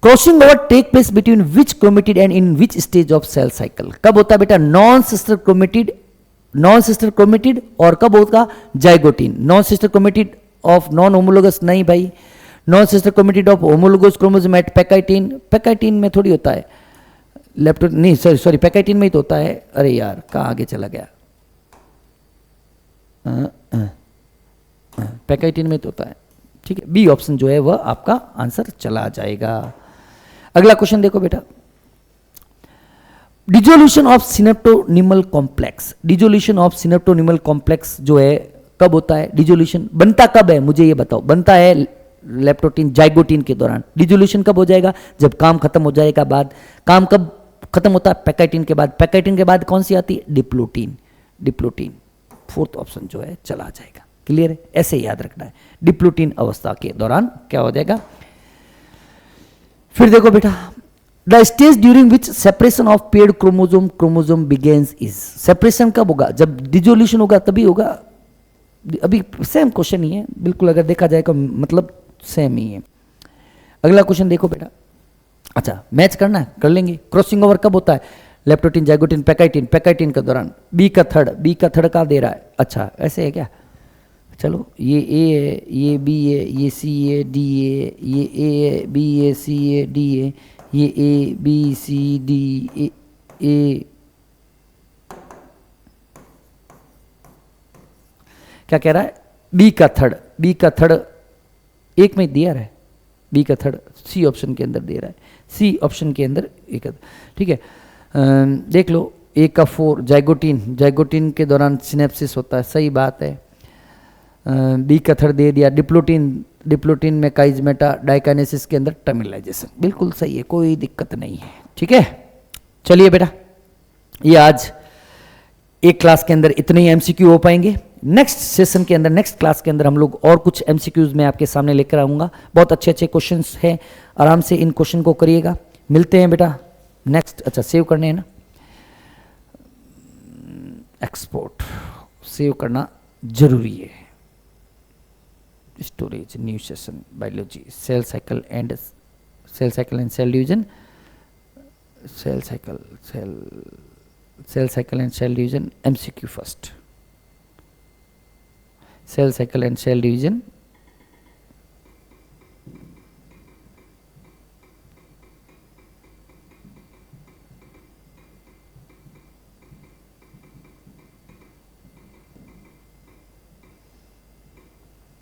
S1: Crossing over take place between which chromatid and in which stage of cell cycle. कब होता है बेटा? Non sister chromatid, non sister chromatid, और कब होगा? Zygotene. Non sister chromatid of non homologous नहीं भाई, non sister chromatid of homologous chromosome at pachytene, pachytene में थोड़ी होता है, लेप्टो नहीं, सॉरी पैकाइटिन में ही तो होता है। अरे यार कहाँ आगे चला गया, पैकाइटिन में तो होता है, ठीक है। बी ऑप्शन जो है वह आपका आंसर चला जाएगा। अगला क्वेश्चन देखो बेटा, dissolution of synaptonemal complex, dissolution of synaptonemal complex जो है कब होता है? डिजोल्यूशन बनता कब है, मुझे ये बताओ। बनता है लेप्टोटीन जाइगोटीन के दौरान। डिजोल्यूशन कब हो जाएगा? जब काम खत्म हो जाएगा बाद। काम कब खत्म होता है? पैकाइटिन के बाद। पैकाइटिन के बाद कौन सी आती है? डिप्लोटीन। डिप्लोटीन फोर्थ ऑप्शन जो है चला जाएगा। क्लियर है? ऐसे याद रखना है, डिप्लोटीन अवस्था के दौरान क्या हो जाएगा। फिर देखो बेटा, the stage during which separation of paired chromosome begins is. Separation कब होगा? जब डिजोल्यूशन होगा तभी होगा। अभी सेम क्वेश्चन ही है बिल्कुल, अगर देखा जाए तो मतलब सेम ही है। अगला क्वेश्चन देखो बेटा, अच्छा मैच करना है, कर लेंगे। क्रॉसिंग ओवर कब होता है? लेप्टोटीन जाइगोटीन पैकाइटिन, पैकाइटिन के दौरान। बी का थर्ड का दे रहा है। अच्छा ऐसे है क्या? चलो ये ए है, ये बी है, ये सी है, डी है, ये ए है, बी है, सी है, डी है, ये A B C D A. क्या कह रहा है? बी का थर्ड एक में दिया रहा है, बी का थर्ड सी ऑप्शन के अंदर दे रहा है, सी ऑप्शन के अंदर एक, ठीक है। देख लो, ए का 4 जाइगोटीन के दौरान सिनेप्सिस होता है, सही बात है। बी का थर्ड दे दिया, डिप्लोटीन में काइजमेटा डाइकाइनेसिस के अंदर टर्मिनलाइजेशन, बिल्कुल सही है, कोई दिक्कत नहीं है, ठीक है। चलिए बेटा, ये आज एक क्लास के अंदर इतने ही एमसीक्यू हो पाएंगे। नेक्स्ट सेशन के अंदर, नेक्स्ट क्लास के अंदर हम लोग और कुछ एमसीक्यूज मैं आपके सामने लेकर आऊँगा। बहुत अच्छे अच्छे क्वेश्चंस हैं, आराम से इन क्वेश्चन को करिएगा। मिलते हैं बेटा नेक्स्ट। अच्छा सेव करने हैं ना, एक्सपोर्ट सेव करना जरूरी है। Storage, new session, biology, cell cycle and cell division, cell cycle and cell division, MCQ first, cell cycle and cell division,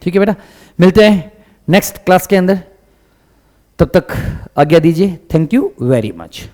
S1: ठीक है बेटा। मिलते हैं नेक्स्ट क्लास के अंदर, तब तक आज्ञा दीजिए। Thank you very much.